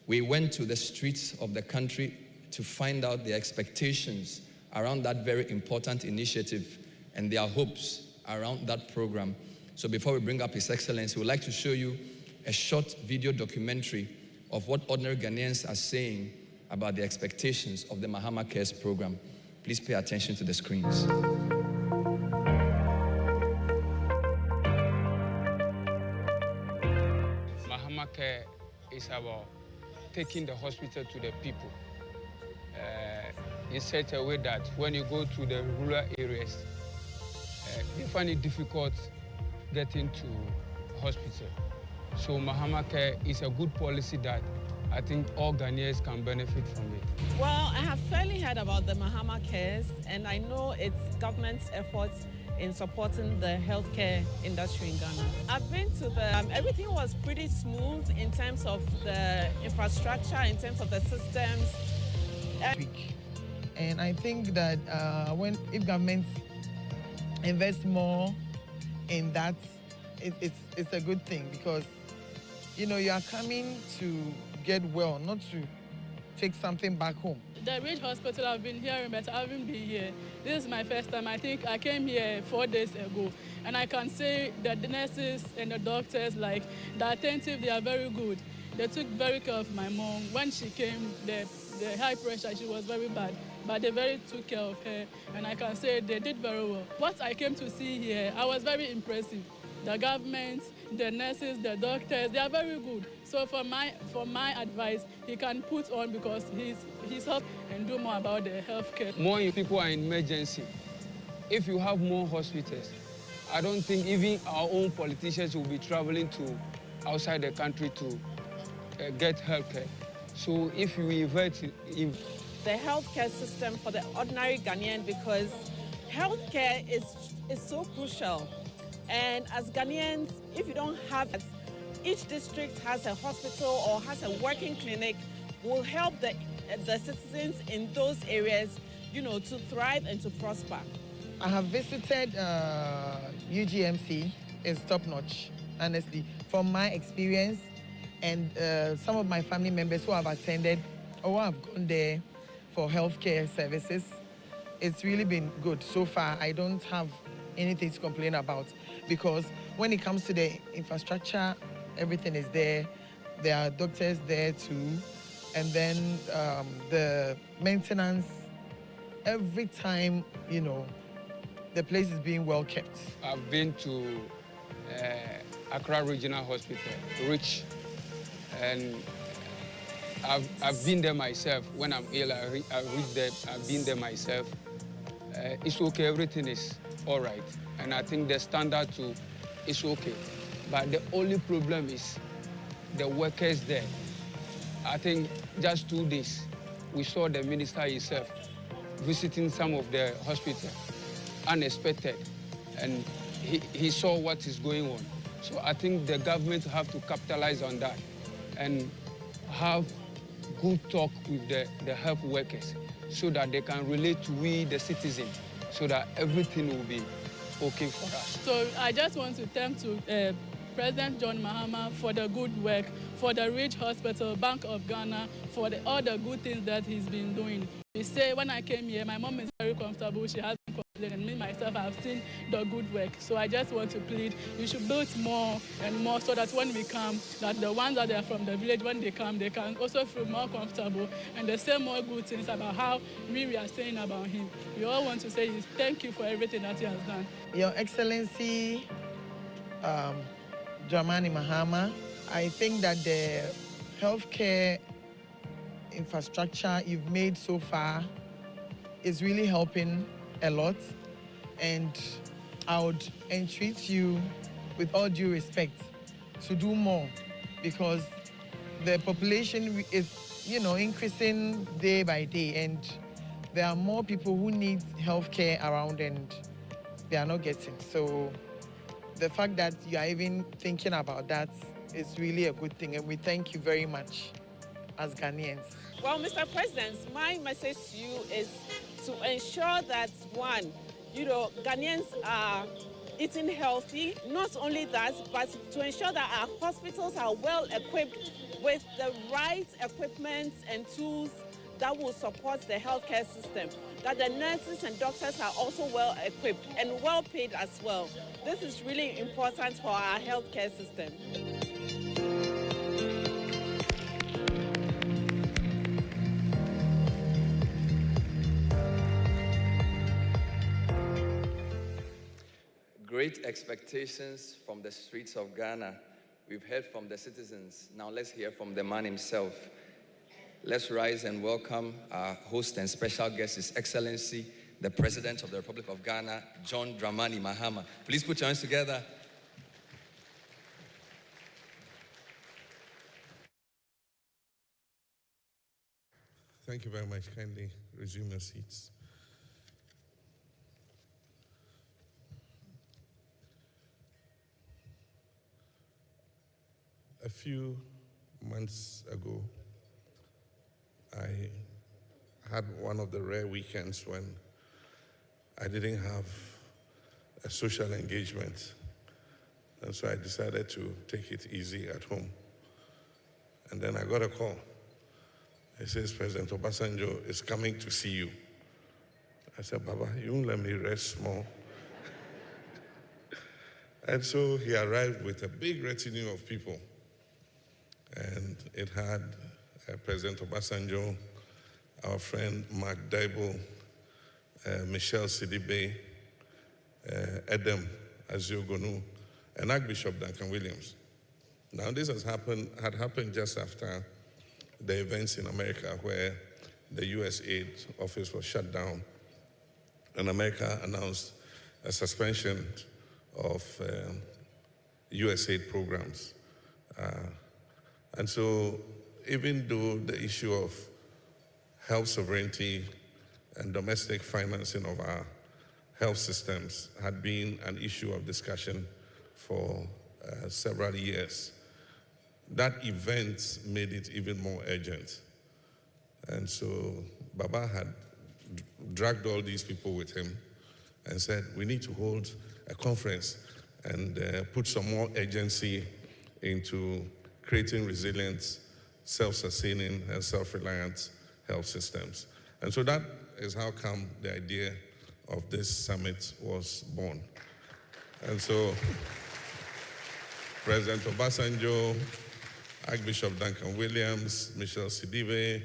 We went to the streets of the country to find out the expectations around that very important initiative and their hopes around that program. So before we bring up His Excellency, we'd like to show you a short video documentary of what ordinary Ghanaians are saying about the expectations of the Mahama Cares program. Please pay attention to the screens. Mahama Care is about taking the hospital to the people in such a way that when you go to the rural areas, they find it difficult getting to hospital. So Mahama Care is a good policy that I think all Ghanaians can benefit from it. Well, I have fairly heard about the Mahama Cares, and I know it's government's efforts in supporting the healthcare industry in Ghana. I've been to everything was pretty smooth in terms of the infrastructure, in terms of the systems. And I think that if government invests more in that, it's a good thing, because you know you are coming to get well, not to take something back home. The Ridge Hospital I've been hearing, but I haven't been here. This is my first time. I think I came here 4 days ago, and I can say that the nurses and the doctors, like the attentive, they are very good. They took very care of my mom. When she came, the high pressure, she was very bad, but they very took care of her, and I can say they did very well. What I came to see here, I was very impressive. The government, the nurses, the doctors, they are very good. So for my advice, he can put on, because he's helped and do more about the healthcare. More people are in emergency. If you have more hospitals, I don't think even our own politicians will be traveling to outside the country to get healthcare. So if we invest in the healthcare system for the ordinary Ghanaian, because healthcare is so crucial. And as Ghanaians, if you don't have it, each district has a hospital or has a working clinic, will help the citizens in those areas, you know, to thrive and to prosper. I have visited UGMC. It's top-notch, honestly, from my experience, and some of my family members who have attended or have gone there for healthcare services. It's really been good so far. I don't have anything to complain about, because when it comes to the infrastructure, everything is there. There are doctors there too, and then the maintenance, every time, you know, the place is being well kept. I've been to Accra Regional Hospital, Rich, and I've been there myself. When I'm ill, I reach there. I've been there myself. It's okay. Everything is all right, and I think the standard too is okay. But the only problem is the workers there. I think just 2 days, we saw the minister himself visiting some of the hospitals, unexpected, and he saw what is going on. So I think the government have to capitalize on that and have good talk with the health workers, so that they can relate to we, the citizens, so that everything will be okay for us. So I just want to thank to President John Mahama for the good work, for the Ridge Hospital, Bank of Ghana, for all the good things that he's been doing. We say when I came here, my mom is very comfortable. She hasn't complained, and me myself, I've seen the good work. So I just want to plead, you should build more and more, so that when we come, that the ones that are from the village, when they come, they can also feel more comfortable, and they say more good things about how we are saying about him. We all want to say thank you for everything that he has done. Your Excellency, Dramani Mahama, I think that the healthcare infrastructure you've made so far is really helping a lot, and I would entreat you, with all due respect, to do more, because the population is, increasing day by day, and there are more people who need healthcare around and they are not getting. So the fact that you are even thinking about that is really a good thing, and we thank you very much as Ghanaians. Well, Mr. President, my message to you is to ensure that, one, Ghanaians are eating healthy. Not only that, but to ensure that our hospitals are well equipped with the right equipment and tools that will support the healthcare system. That the nurses and doctors are also well equipped and well paid as well. This is really important for our healthcare system. Great expectations from the streets of Ghana. We've heard from the citizens. Now let's hear from the man himself. Let's rise and welcome our host and special guest, His Excellency, the President of the Republic of Ghana, John Dramani Mahama. Please put your hands together. Thank you very much. Kindly resume your seats. A few months ago, I had one of the rare weekends when I didn't have a social engagement. And so I decided to take it easy at home. And then I got a call. It says, President Obasanjo is coming to see you. I said, Baba, you won't let me rest small. And so he arrived with a big retinue of people. And it had President Obasanjo, our friend Mark Daibo, Michelle Sidibe, Edem Aziogonu, and Archbishop Duncan Williams. Now this had happened just after the events in America where the US aid office was shut down and America announced a suspension of US aid programs. And so even though the issue of health sovereignty and domestic financing of our health systems had been an issue of discussion for several years, that event made it even more urgent. And so Baba had dragged all these people with him and said, we need to hold a conference and put some more urgency into creating resilient, self-sustaining, and self-reliant health systems. And so that is how come the idea of this summit was born. And so President Obasanjo, Archbishop Duncan Williams, Michelle Sidibe,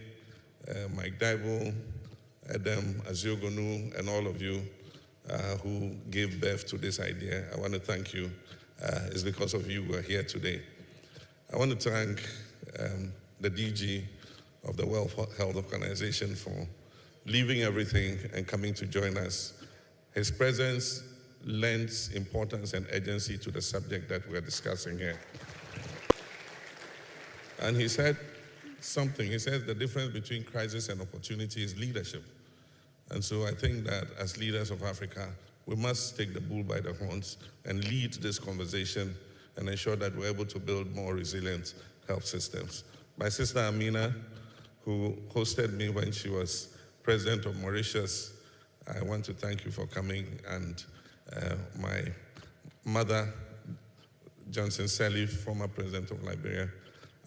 Mike Daibo, Edem Aziogonu, and all of you who gave birth to this idea, I want to thank you. It's because of you we're here today. I want to thank the DG of the World Health Organization for leaving everything and coming to join us. His presence lends importance and urgency to the subject that we're discussing here. And he said something. He said the difference between crisis and opportunity is leadership. And so I think that as leaders of Africa, we must take the bull by the horns and lead this conversation and ensure that we're able to build more resilient health systems. My sister Amina, who hosted me when she was president of Mauritius, I want to thank you for coming. And my mother, Johnson Sirleaf, former president of Liberia,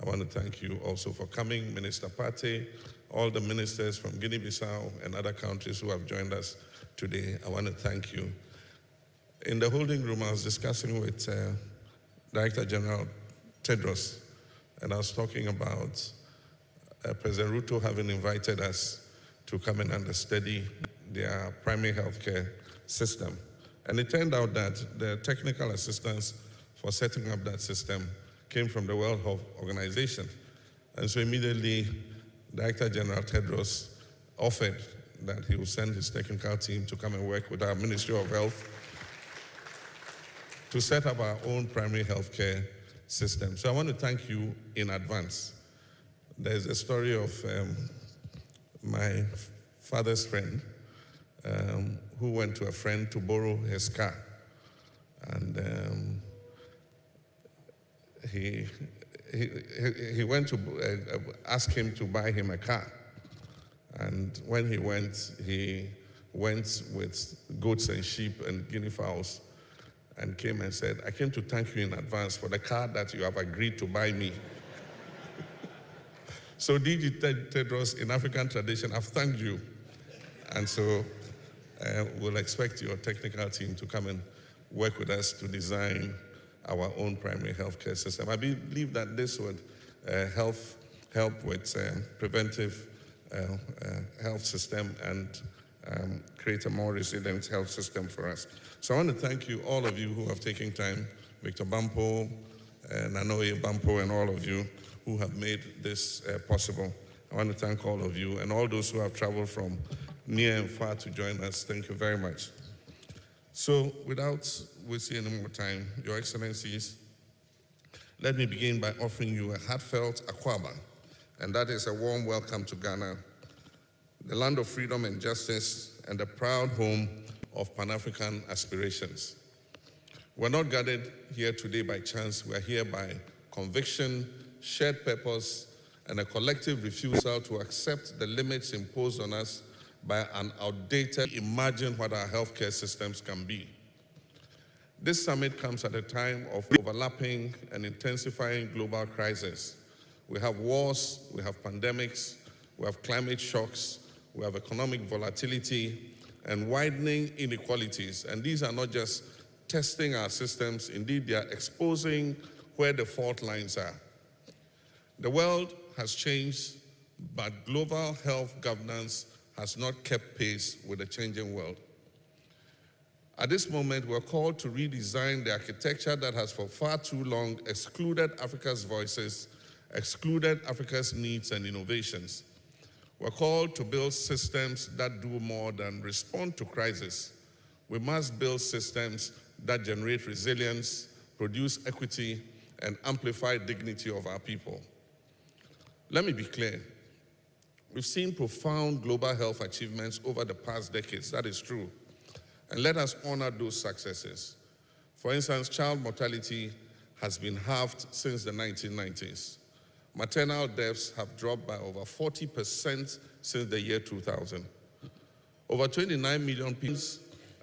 I want to thank you also for coming. Minister Pate, all the ministers from Guinea-Bissau and other countries who have joined us today, I want to thank you. In the holding room, I was discussing with Director General Tedros, and I was talking about President Ruto having invited us to come and understudy their primary healthcare system. And it turned out that the technical assistance for setting up that system came from the World Health Organization. And so immediately, Director General Tedros offered that he would send his technical team to come and work with our Ministry of Health to set up our own primary healthcare system. So I want to thank you in advance. There's a story of my father's friend who went to a friend to borrow his car. And he went to ask him to buy him a car. And when he went with goats and sheep and guinea fowls and came and said, I came to thank you in advance for the car that you have agreed to buy me. So DG Tedros, in African tradition, I've thanked you. And so we'll expect your technical team to come and work with us to design our own primary healthcare system. I believe that this would help with preventive health system and create a more resilient health system for us. So I want to thank you, all of you who have taken time, Victor Bampo, Nanoye Bampo, and all of you who have made this possible. I want to thank all of you and all those who have traveled from near and far to join us. Thank you very much. So without wasting any more time, Your Excellencies, let me begin by offering you a heartfelt akwaba, and that is a warm welcome to Ghana, the land of freedom and justice, and the proud home of Pan-African aspirations. We're not gathered here today by chance. We're here by conviction, shared purpose, and a collective refusal to accept the limits imposed on us by an outdated imagine what our healthcare systems can be. This summit comes at a time of overlapping and intensifying global crises. We have wars, we have pandemics, we have climate shocks, we have economic volatility, and widening inequalities. And these are not just testing our systems, indeed they are exposing where the fault lines are. The world has changed, but global health governance has not kept pace with the changing world. At this moment, we're called to redesign the architecture that has for far too long excluded Africa's voices, excluded Africa's needs and innovations. We're called to build systems that do more than respond to crisis. We must build systems that generate resilience, produce equity, and amplify dignity of our people. Let me be clear. We've seen profound global health achievements over the past decades, that is true. And let us honor those successes. For instance, child mortality has been halved since the 1990s. Maternal deaths have dropped by over 40% since the year 2000. Over 29 million people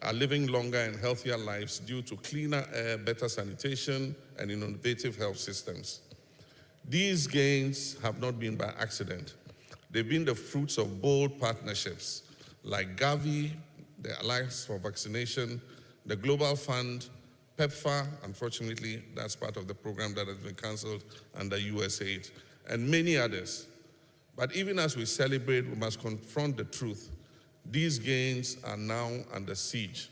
are living longer and healthier lives due to cleaner air, better sanitation, and innovative health systems. These gains have not been by accident. They've been the fruits of bold partnerships like Gavi, the Alliance for Vaccination, the Global Fund, PEPFAR, unfortunately, that's part of the program that has been canceled under USAID, and many others. But even as we celebrate, we must confront the truth. These gains are now under siege.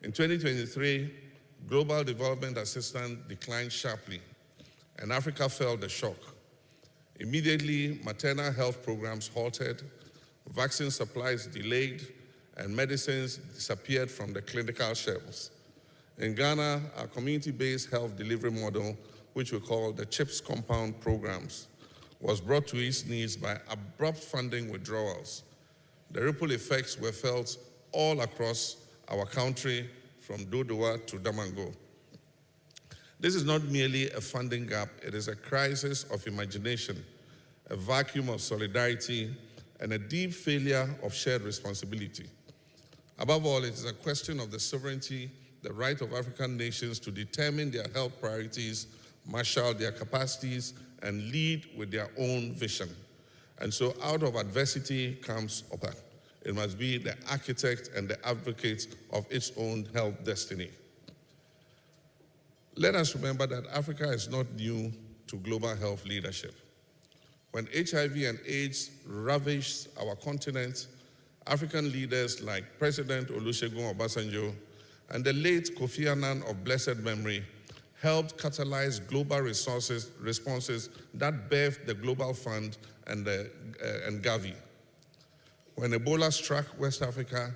In 2023, global development assistance declined sharply, and Africa felt the shock. Immediately, maternal health programs halted, vaccine supplies delayed, and medicines disappeared from the clinical shelves. In Ghana, our community-based health delivery model, which we call the CHIPS compound programs, was brought to its knees by abrupt funding withdrawals. The ripple effects were felt all across our country, from Dodowa to Damango. This is not merely a funding gap, it is a crisis of imagination, a vacuum of solidarity, and a deep failure of shared responsibility. Above all, it is a question of the sovereignty, the right of African nations to determine their health priorities, marshal their capacities, and lead with their own vision. And so out of adversity comes opportunity. It must be the architect and the advocate of its own health destiny. Let us remember that Africa is not new to global health leadership. When HIV and AIDS ravaged our continent, African leaders like President Olusegun Obasanjo and the late Kofi Annan of blessed memory helped catalyze global responses that birthed the Global Fund and Gavi. When Ebola struck West Africa,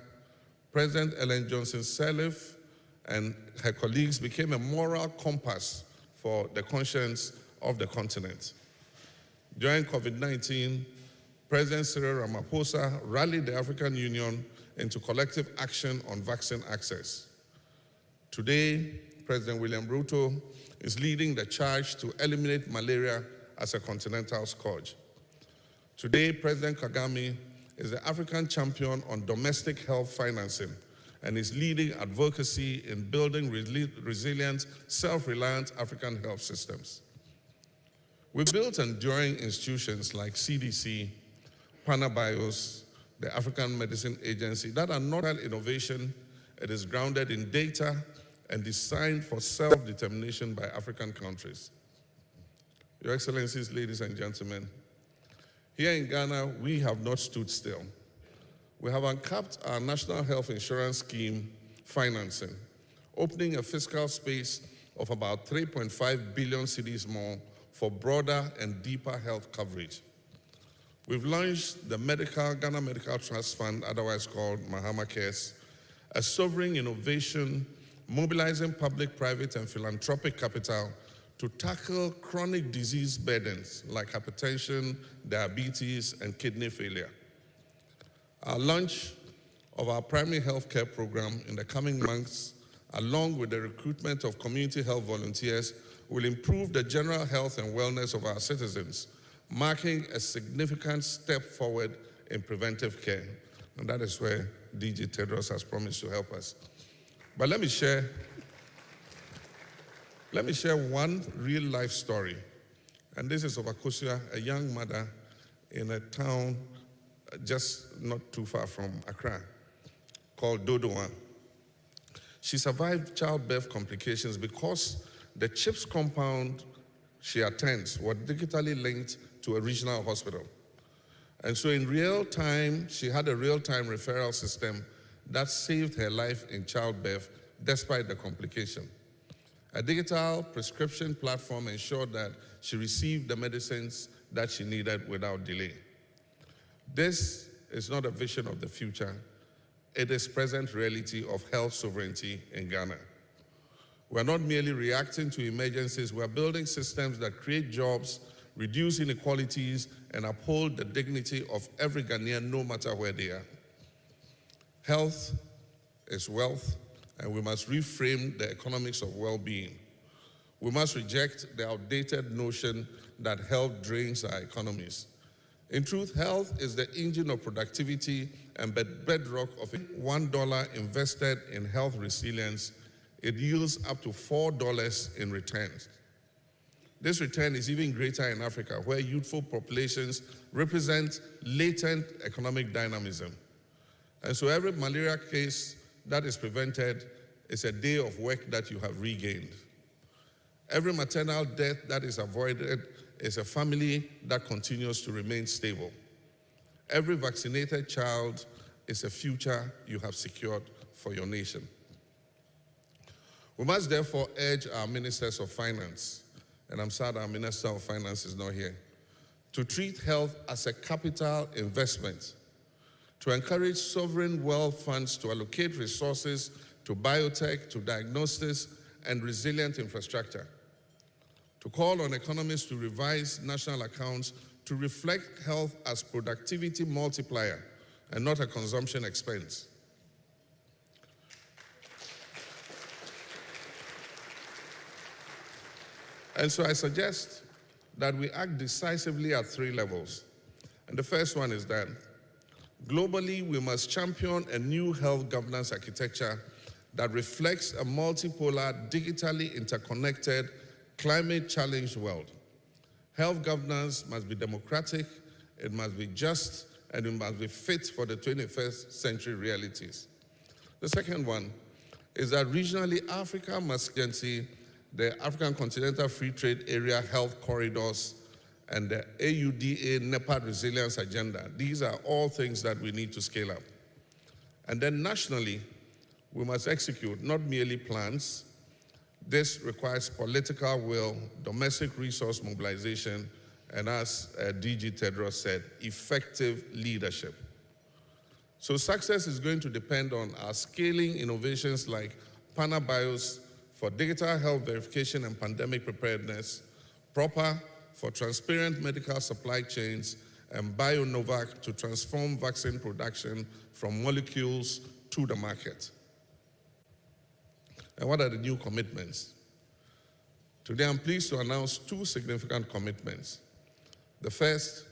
President Ellen Johnson Sirleaf and her colleagues became a moral compass for the conscience of the continent. During COVID-19, President Cyril Ramaphosa rallied the African Union into collective action on vaccine access. Today, President William Ruto is leading the charge to eliminate malaria as a continental scourge. Today, President Kagame is the African champion on domestic health financing and is leading advocacy in building resilient, self-reliant African health systems. We built enduring institutions like CDC, Panabios, the African Medicine Agency, that are not innovation. It is grounded in data and designed for self-determination by African countries. Your Excellencies, ladies and gentlemen, here in Ghana, we have not stood still. We have uncapped our National Health Insurance Scheme financing, opening a fiscal space of about 3.5 billion cedis more for broader and deeper health coverage. We've launched the Ghana Medical Trust Fund, otherwise called Mahama Cares, a sovereign innovation mobilizing public, private, and philanthropic capital to tackle chronic disease burdens like hypertension, diabetes, and kidney failure. Our launch of our primary health care program in the coming months, along with the recruitment of community health volunteers, will improve the general health and wellness of our citizens, marking a significant step forward in preventive care. And that is where DG Tedros has promised to help us. But let me share one real life story. And this is of Akosia, a young mother in a town just not too far from Accra called Dodowa. She survived childbirth complications because the CHIPS compound she attends was digitally linked to a regional hospital. And so in real time, she had a real-time referral system that saved her life in childbirth despite the complication. A digital prescription platform ensured that she received the medicines that she needed without delay. This is not a vision of the future. It is present reality of health sovereignty in Ghana. We're not merely reacting to emergencies, we're building systems that create jobs, reduce inequalities, and uphold the dignity of every Ghanaian, no matter where they are. Health is wealth, and we must reframe the economics of well-being. We must reject the outdated notion that health drains our economies. In truth, health is the engine of productivity and bedrock of $1 invested in health resilience. It yields up to $4 in returns. This return is even greater in Africa, where youthful populations represent latent economic dynamism. And so every malaria case that is prevented is a day of work that you have regained. Every maternal death that is avoided is a family that continues to remain stable. Every vaccinated child is a future you have secured for your nation. We must therefore urge our ministers of finance, and I'm sad our Minister of Finance is not here, to treat health as a capital investment, to encourage sovereign wealth funds to allocate resources to biotech, to diagnostics, and resilient infrastructure, to call on economists to revise national accounts to reflect health as productivity multiplier and not a consumption expense. And so I suggest that we act decisively at 3 levels. And the first one is that globally, we must champion a new health governance architecture that reflects a multipolar, digitally interconnected, climate-challenged world. Health governance must be democratic, it must be just, and it must be fit for the 21st century realities. The second one is that regionally, Africa must guarantee the African Continental Free Trade Area health corridors and the AUDA-NEPAD resilience agenda. These are all things that we need to scale up. And then nationally, we must execute not merely plans, This requires political will, domestic resource mobilization, and as DG Tedros said, effective leadership. So success is going to depend on our scaling innovations like PanaBios for digital health verification and pandemic preparedness, Proper for transparent medical supply chains, and BioNovac to transform vaccine production from molecules to the market. And what are the new commitments? Today, I'm pleased to announce two significant commitments. The first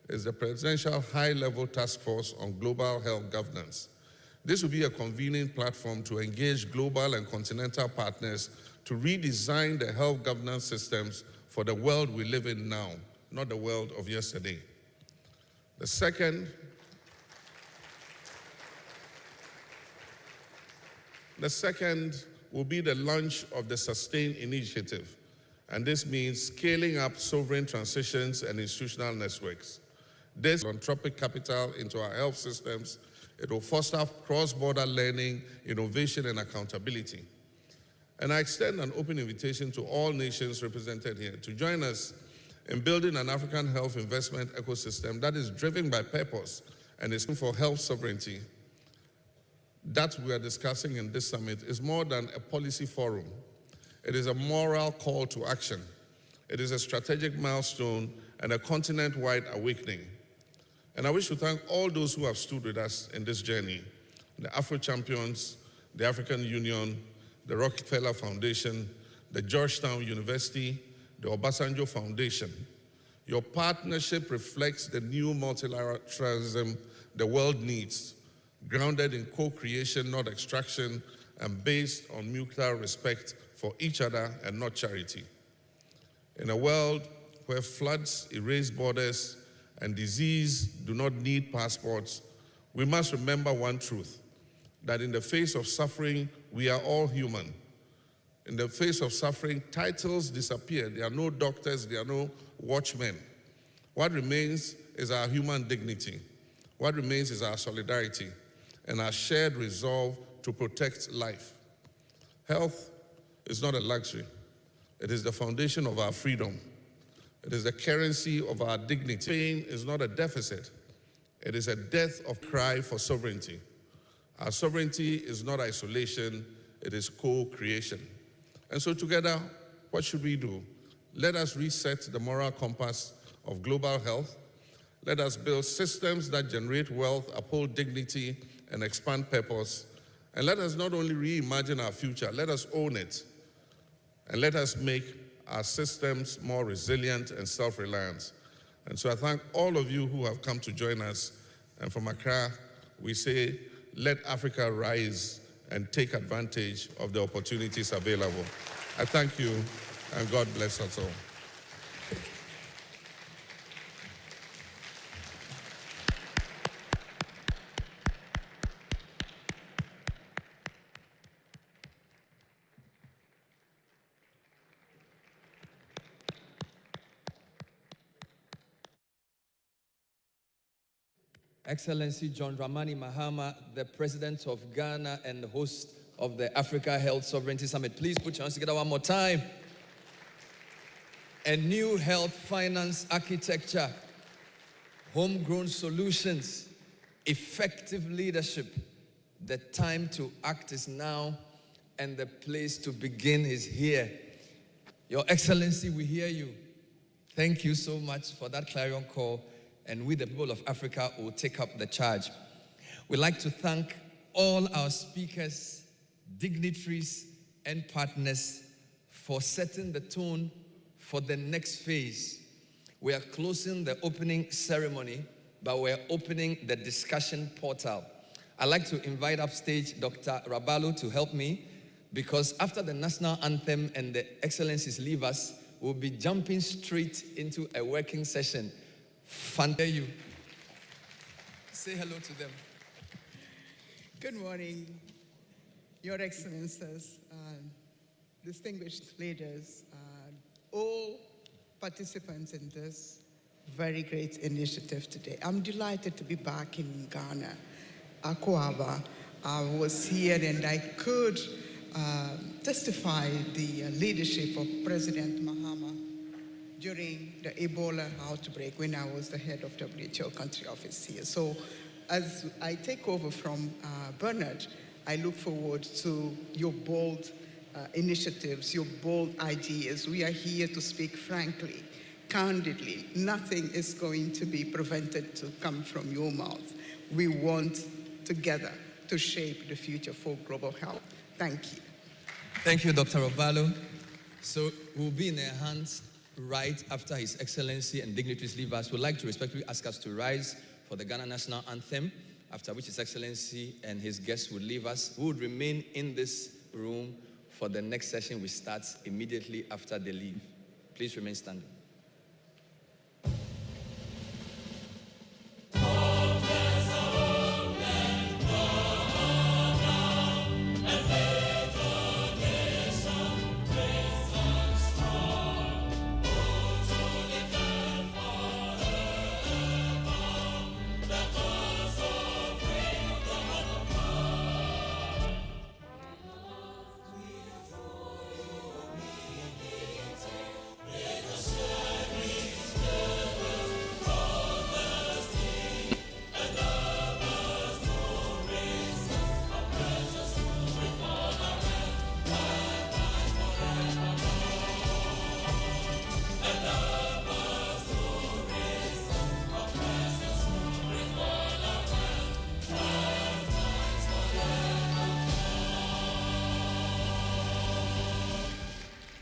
is the Presidential High-Level Task Force on Global Health Governance. This will be a convenient platform to engage global and continental partners to redesign the health governance systems for the world we live in now, not the world of yesterday. The second will be the launch of the SUSTAIN initiative, and this means scaling up sovereign transitions and institutional networks. This philanthropic capital into our health systems. It will foster cross-border learning, innovation, and accountability. And I extend an open invitation to all nations represented here to join us in building an African health investment ecosystem that is driven by purpose and is for health sovereignty. That we are discussing in this summit is more than a policy forum. It is a moral call to action. It is a strategic milestone and a continent-wide awakening. And I wish to thank all those who have stood with us in this journey, the Afro Champions, the African Union, the Rockefeller Foundation, the Georgetown University, the Obasanjo Foundation. Your partnership reflects the new multilateralism the world needs, grounded in co-creation, not extraction, and based on mutual respect for each other and not charity. In a world where floods erase borders and disease do not need passports, we must remember one truth, that in the face of suffering, we are all human. In the face of suffering, titles disappear. There are no doctors, there are no watchmen. What remains is our human dignity. What remains is our solidarity and our shared resolve to protect life. Health is not a luxury. It is the foundation of our freedom. It is the currency of our dignity. Pain is not a deficit. It is a death of cry for sovereignty. Our sovereignty is not isolation, it is co-creation. And so together, what should we do? Let us reset the moral compass of global health. Let us build systems that generate wealth, uphold dignity, and expand purpose. And let us not only reimagine our future, let us own it. And let us make our systems more resilient and self-reliant. And so I thank all of you who have come to join us. And from Accra, we say, let Africa rise and take advantage of the opportunities available. I thank you, and God bless us all. Excellency John Dramani Mahama, the President of Ghana and the host of the Africa Health Sovereignty Summit. Please put your hands together one more time. A new health finance architecture, homegrown solutions, effective leadership. The time to act is now, and the place to begin is here. Your Excellency, we hear you. Thank you so much for that clarion call. And we, the people of Africa, will take up the charge. We'd like to thank all our speakers, dignitaries, and partners for setting the tone for the next phase. We are closing the opening ceremony, but we're opening the discussion portal. I'd like to invite upstage Dr. Rabalu to help me, because after the national anthem and the excellencies leave us, we'll be jumping straight into a working session. You. Say hello to them. Good morning, Your Excellencies, distinguished leaders, all participants in this very great initiative today. I'm delighted to be back in Ghana, Akwa Aba. I was here and I could testify the leadership of President Mahama during the Ebola outbreak when I was the head of WHO country office here. So as I take over from Bernard, I look forward to your bold initiatives, your bold ideas. We are here to speak frankly, candidly. Nothing is going to be prevented to come from your mouth. We want together to shape the future for global health. Thank you. Thank you, Dr. Obalo. So we'll be in their hands right after His Excellency and dignitaries leave us. We'd like to respectfully ask us to rise for the Ghana National Anthem, after which His Excellency and his guests would leave us. We would remain in this room for the next session, which starts immediately after they leave. Please remain standing.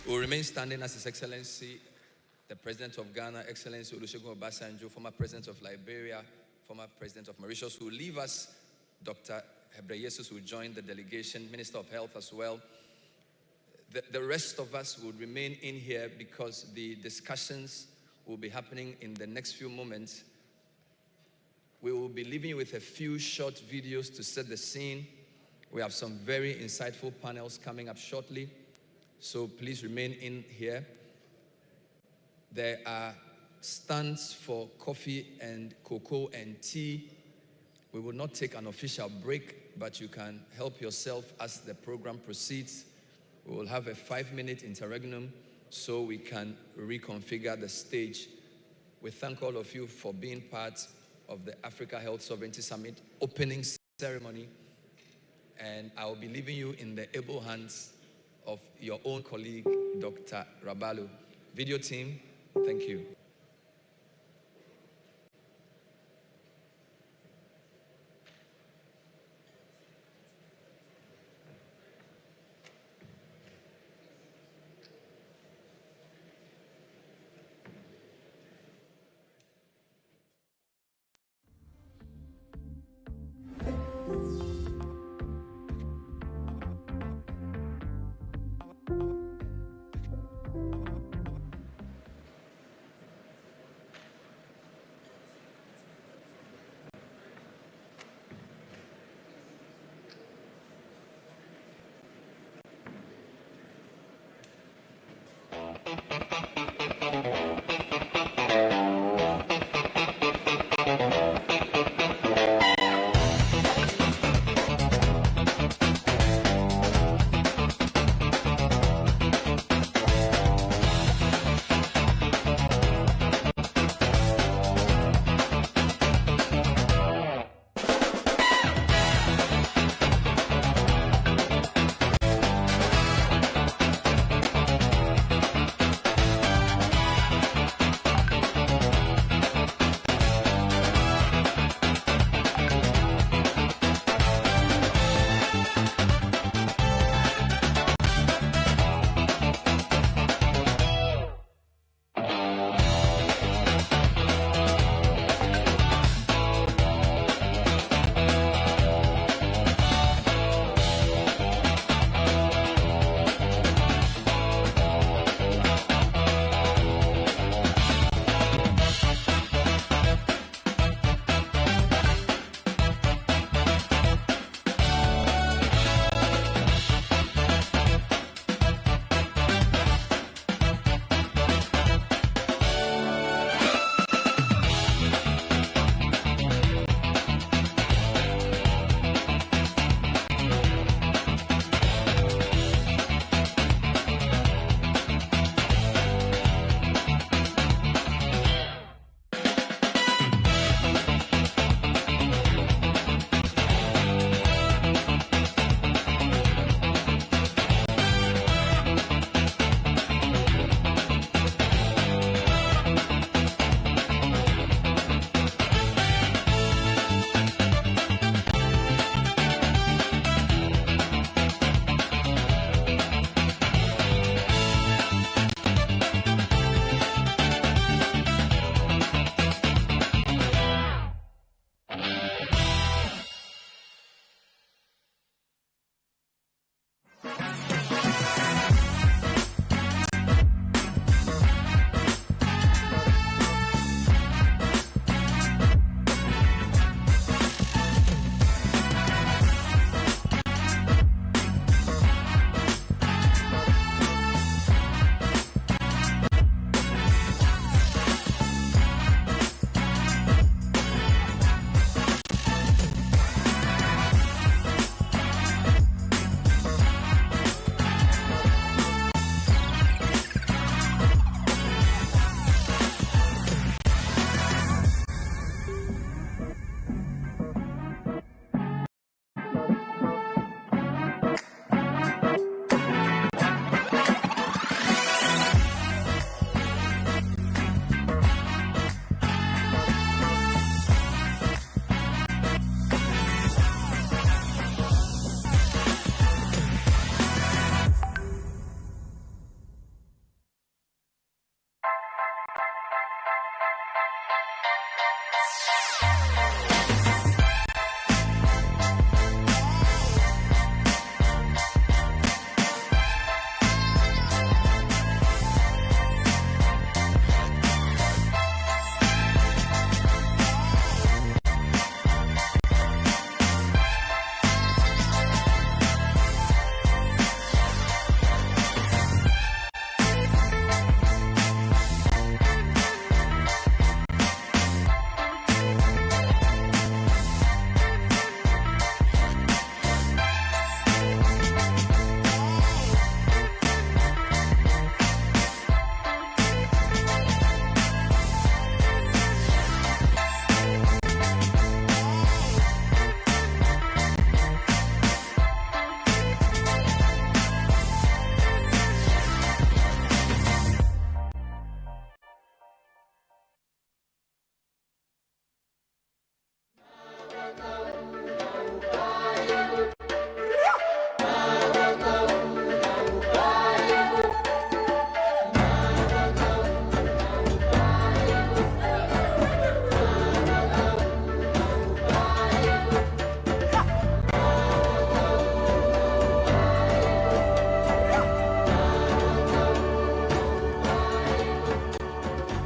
We'll remain standing as His Excellency, the President of Ghana, Excellency Olusegun Obasanjo, former President of Liberia, former President of Mauritius, who will leave us, Dr. Hebreyesus, who will join the delegation, Minister of Health as well. The rest of us will remain in here because the discussions will be happening in the next few moments. We will be leaving you with a few short videos to set the scene. We have some very insightful panels coming up shortly. So please remain in here. There are stands for coffee and cocoa and tea. We will not take an official break, but you can help yourself as the program proceeds. We will have a 5-minute interregnum so we can reconfigure the stage. We thank all of you for being part of the Africa Health Sovereignty Summit opening ceremony. And I will be leaving you in the able hands of your own colleague, Dr. Rabalu. Video team, thank you.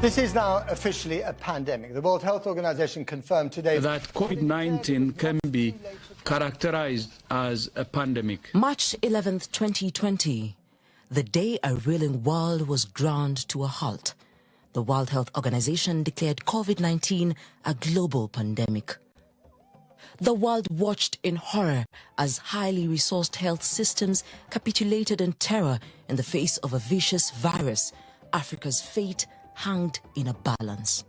This is now officially a pandemic. The World Health Organization confirmed today that COVID-19 can be characterized as a pandemic. March 11th, 2020, the day a reeling world was ground to a halt. The World Health Organization declared COVID-19 a global pandemic. The world watched in horror as highly resourced health systems capitulated in terror in the face of a vicious virus. Africa's fate hanged in a balance.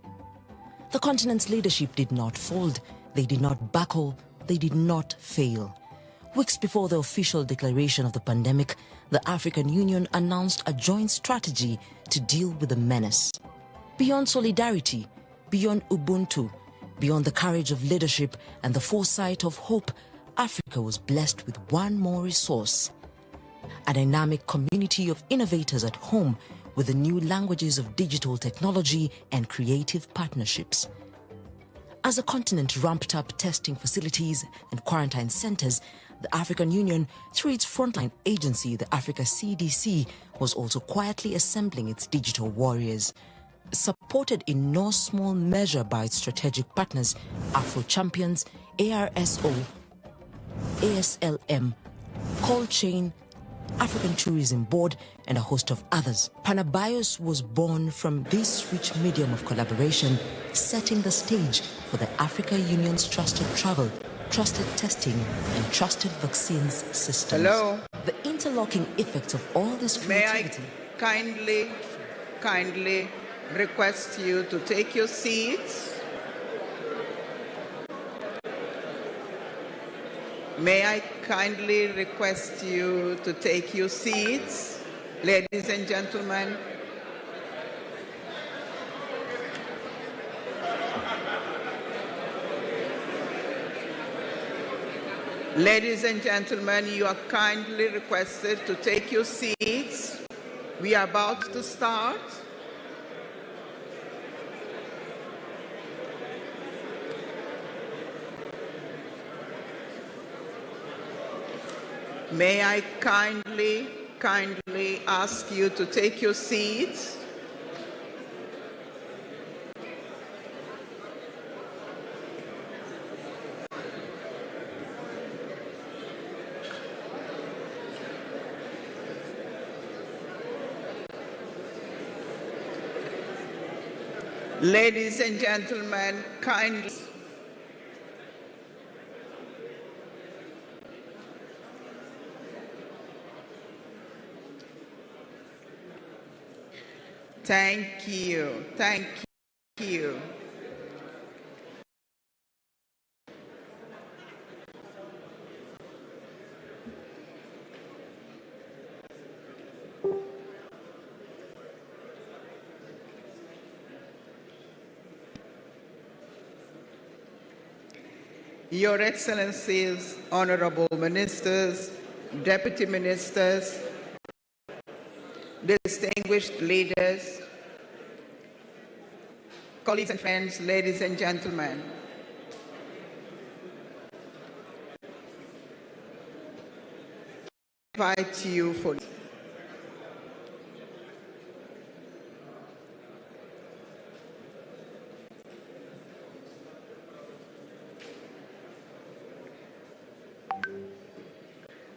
The continent's leadership did not fold, they did not buckle, they did not fail. Weeks before the official declaration of the pandemic, the African Union announced a joint strategy to deal with the menace. Beyond solidarity, beyond Ubuntu, beyond the courage of leadership and the foresight of hope, Africa was blessed with one more resource: a dynamic community of innovators at home with the new languages of digital technology and creative partnerships. As the continent ramped up testing facilities and quarantine centers, the African Union, through its frontline agency, the Africa CDC, was also quietly assembling its digital warriors. Supported in no small measure by its strategic partners, Afro Champions, ARSO, ASLM, Cold Chain, African Tourism Board, and a host of others. Panabios was born from this rich medium of collaboration, setting the stage for the Africa Union's trusted travel, trusted testing, and trusted vaccines systems. Hello. The interlocking effects of all this creativity. May I kindly request you to take your seats? May I kindly request you to take your seats, ladies and gentlemen? Ladies and gentlemen, you are kindly requested to take your seats. We are about to start. May I kindly ask you to take your seats? Ladies and gentlemen, kindly. Thank you. Thank you. Your Excellencies, Honorable Ministers, Deputy Ministers, distinguished leaders, colleagues and friends, ladies and gentlemen. I invite you for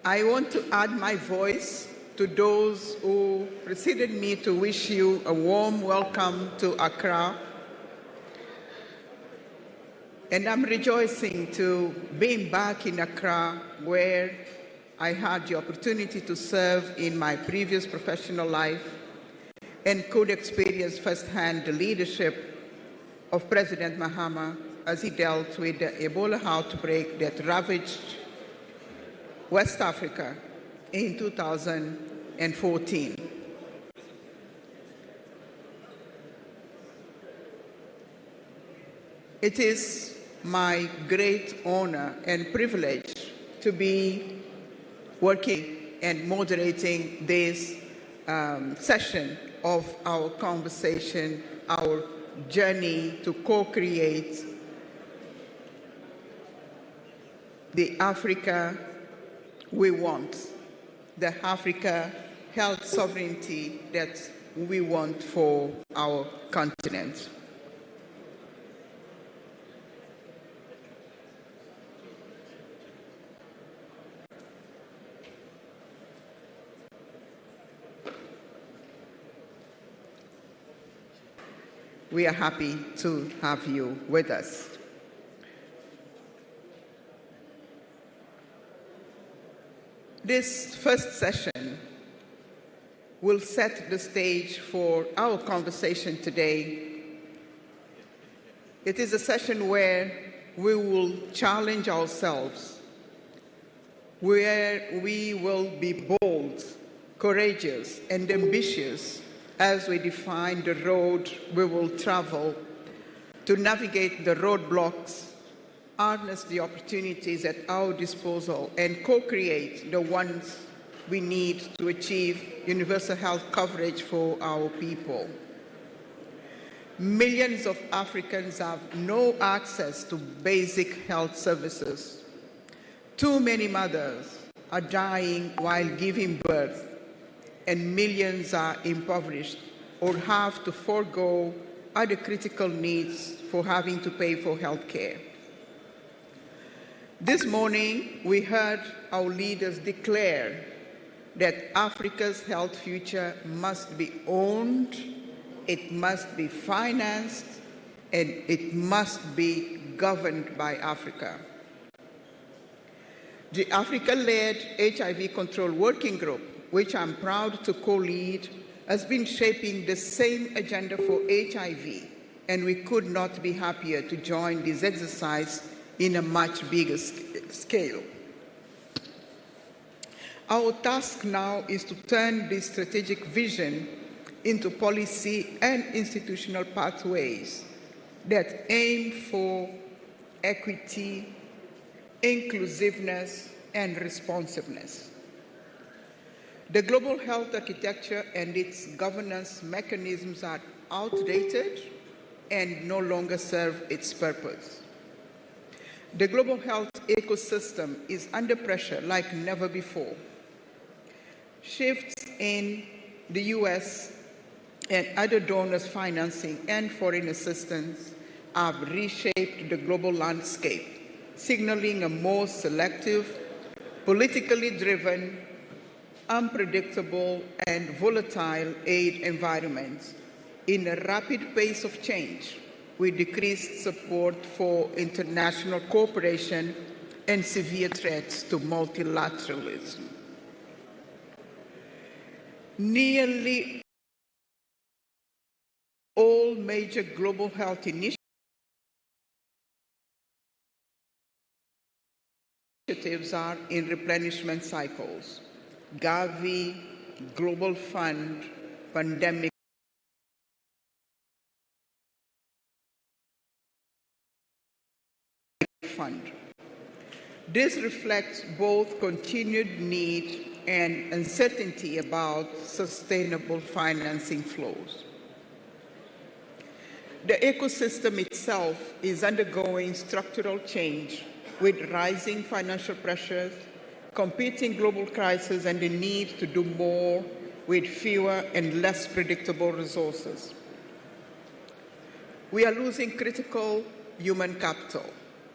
I want to add my voice to those who preceded me to wish you a warm welcome to Accra. And I'm rejoicing to being back in Accra, where I had the opportunity to serve in my previous professional life and could experience firsthand the leadership of President Mahama as he dealt with the Ebola outbreak that ravaged West Africa in 2014. It is my great honor and privilege to be working and moderating this session of our conversation, our journey to co-create the Africa we want, the Africa health sovereignty that we want for our continent. We are happy to have you with us. This first session will set the stage for our conversation today. It is a session where we will challenge ourselves, where we will be bold, courageous, and ambitious as we define the road we will travel to navigate the roadblocks, harness the opportunities at our disposal, and co-create the ones we need to achieve universal health coverage for our people. Millions of Africans have no access to basic health services. Too many mothers are dying while giving birth, and millions are impoverished or have to forego other critical needs for having to pay for health care. This morning, we heard our leaders declare that Africa's health future must be owned, it must be financed, and it must be governed by Africa. The Africa-led HIV Control Working Group, which I'm proud to co-lead, has been shaping the same agenda for HIV, and we could not be happier to join this exercise in a much bigger scale. Our task now is to turn this strategic vision into policy and institutional pathways that aim for equity, inclusiveness, and responsiveness. The global health architecture and its governance mechanisms are outdated and no longer serve its purpose. The global health ecosystem is under pressure like never before. Shifts in the US and other donors' financing and foreign assistance have reshaped the global landscape, signaling a more selective, politically driven, unpredictable, and volatile aid environment in a rapid pace of change, with decreased support for international cooperation and severe threats to multilateralism. Nearly all major global health initiatives are in replenishment cycles. Gavi, Global Fund, Pandemic Fund. This reflects both continued need and uncertainty about sustainable financing flows. The ecosystem itself is undergoing structural change with rising financial pressures, competing global crises, and the need to do more with fewer and less predictable resources. We are losing critical human capital,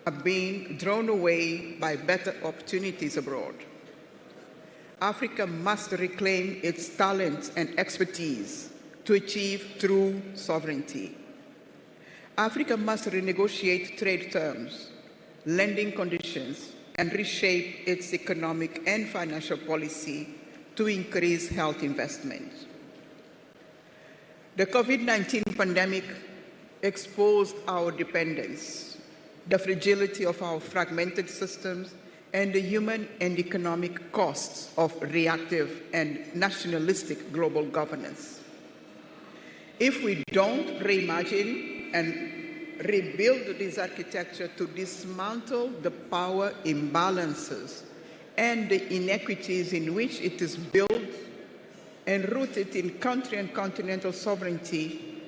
are being drawn away by better opportunities abroad. Africa must reclaim its talents and expertise to achieve true sovereignty. Africa must renegotiate trade terms, lending conditions, and reshape its economic and financial policy to increase health investment. The COVID-19 pandemic exposed our dependence, the fragility of our fragmented systems, and the human and economic costs of reactive and nationalistic global governance. If we don't reimagine and rebuild this architecture to dismantle the power imbalances and the inequities in which it is built and rooted in country and continental sovereignty,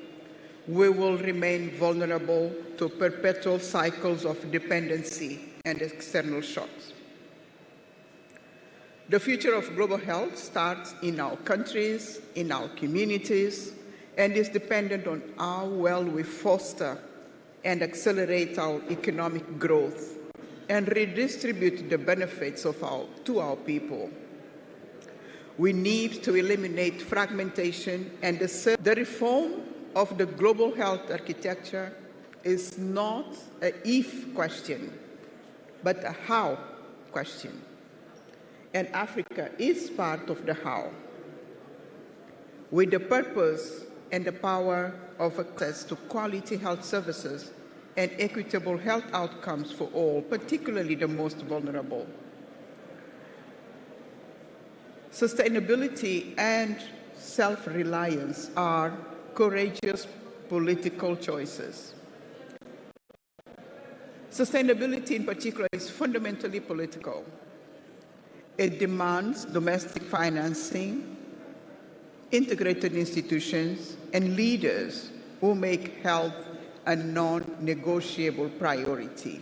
we will remain vulnerable to perpetual cycles of dependency and external shocks. The future of global health starts in our countries, in our communities, and is dependent on how well we foster and accelerate our economic growth and redistribute the benefits to our people. We need to eliminate fragmentation and the reform of the global health architecture is not an if question, but a how question. And Africa is part of the how, with the purpose and the power of access to quality health services and equitable health outcomes for all, particularly the most vulnerable. Sustainability and self-reliance are courageous political choices. Sustainability in particular is fundamentally political. It demands domestic financing, integrated institutions, and leaders who make health a non-negotiable priority.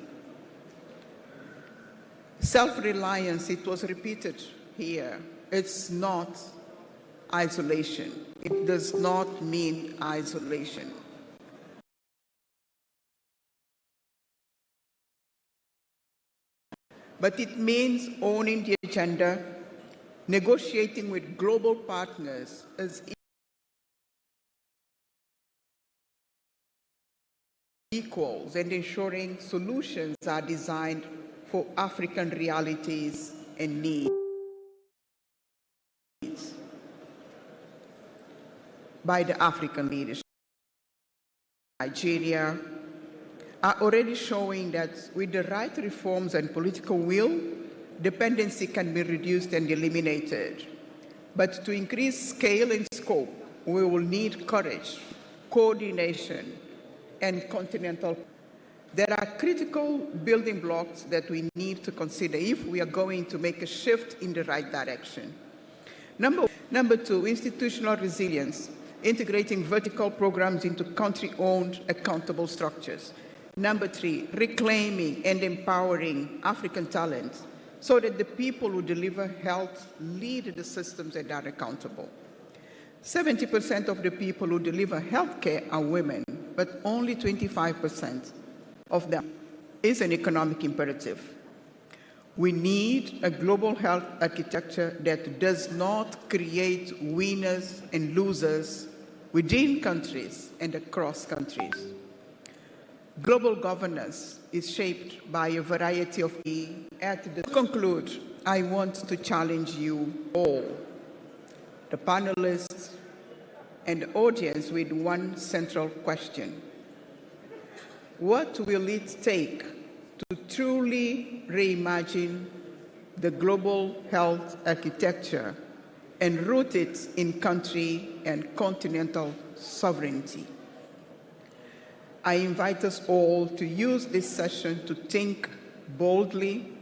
Self-reliance, it was repeated here, it's not isolation. It does not mean isolation. But it means owning the agenda, negotiating with global partners as equals, and ensuring solutions are designed for African realities and needs. By the African leadership. Nigeria are already showing that with the right reforms and political will, dependency can be reduced and eliminated. But to increase scale and scope, we will need courage, coordination, and continental. There are critical building blocks that we need to consider if we are going to make a shift in the right direction. Number two, institutional resilience, integrating vertical programs into country-owned accountable structures. Number three, reclaiming and empowering African talent so that the people who deliver health lead the systems that are accountable. 70% of the people who deliver healthcare are women, but only 25% of them is an economic imperative. We need a global health architecture that does not create winners and losers within countries and across countries. Global governance is shaped by a variety of To conclude, I want to challenge you all, the panelists and the audience, with one central question. What will it take to truly reimagine the global health architecture and root it in country and continental sovereignty? I invite us all to use this session to think boldly,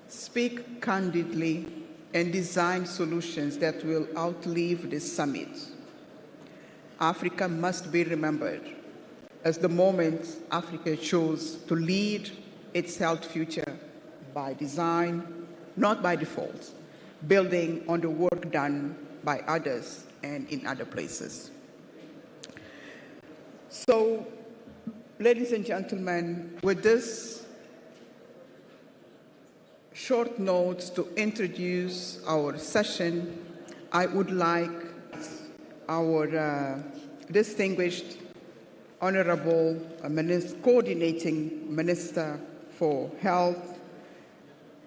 speak candidly, and design solutions that will outlive this summit. Africa must be remembered as the moment Africa chose to lead its health future by design, not by default, building on the work done by others and in other places. So, ladies and gentlemen, with this short note to introduce our session, I would like our distinguished Honorable Coordinating Minister for Health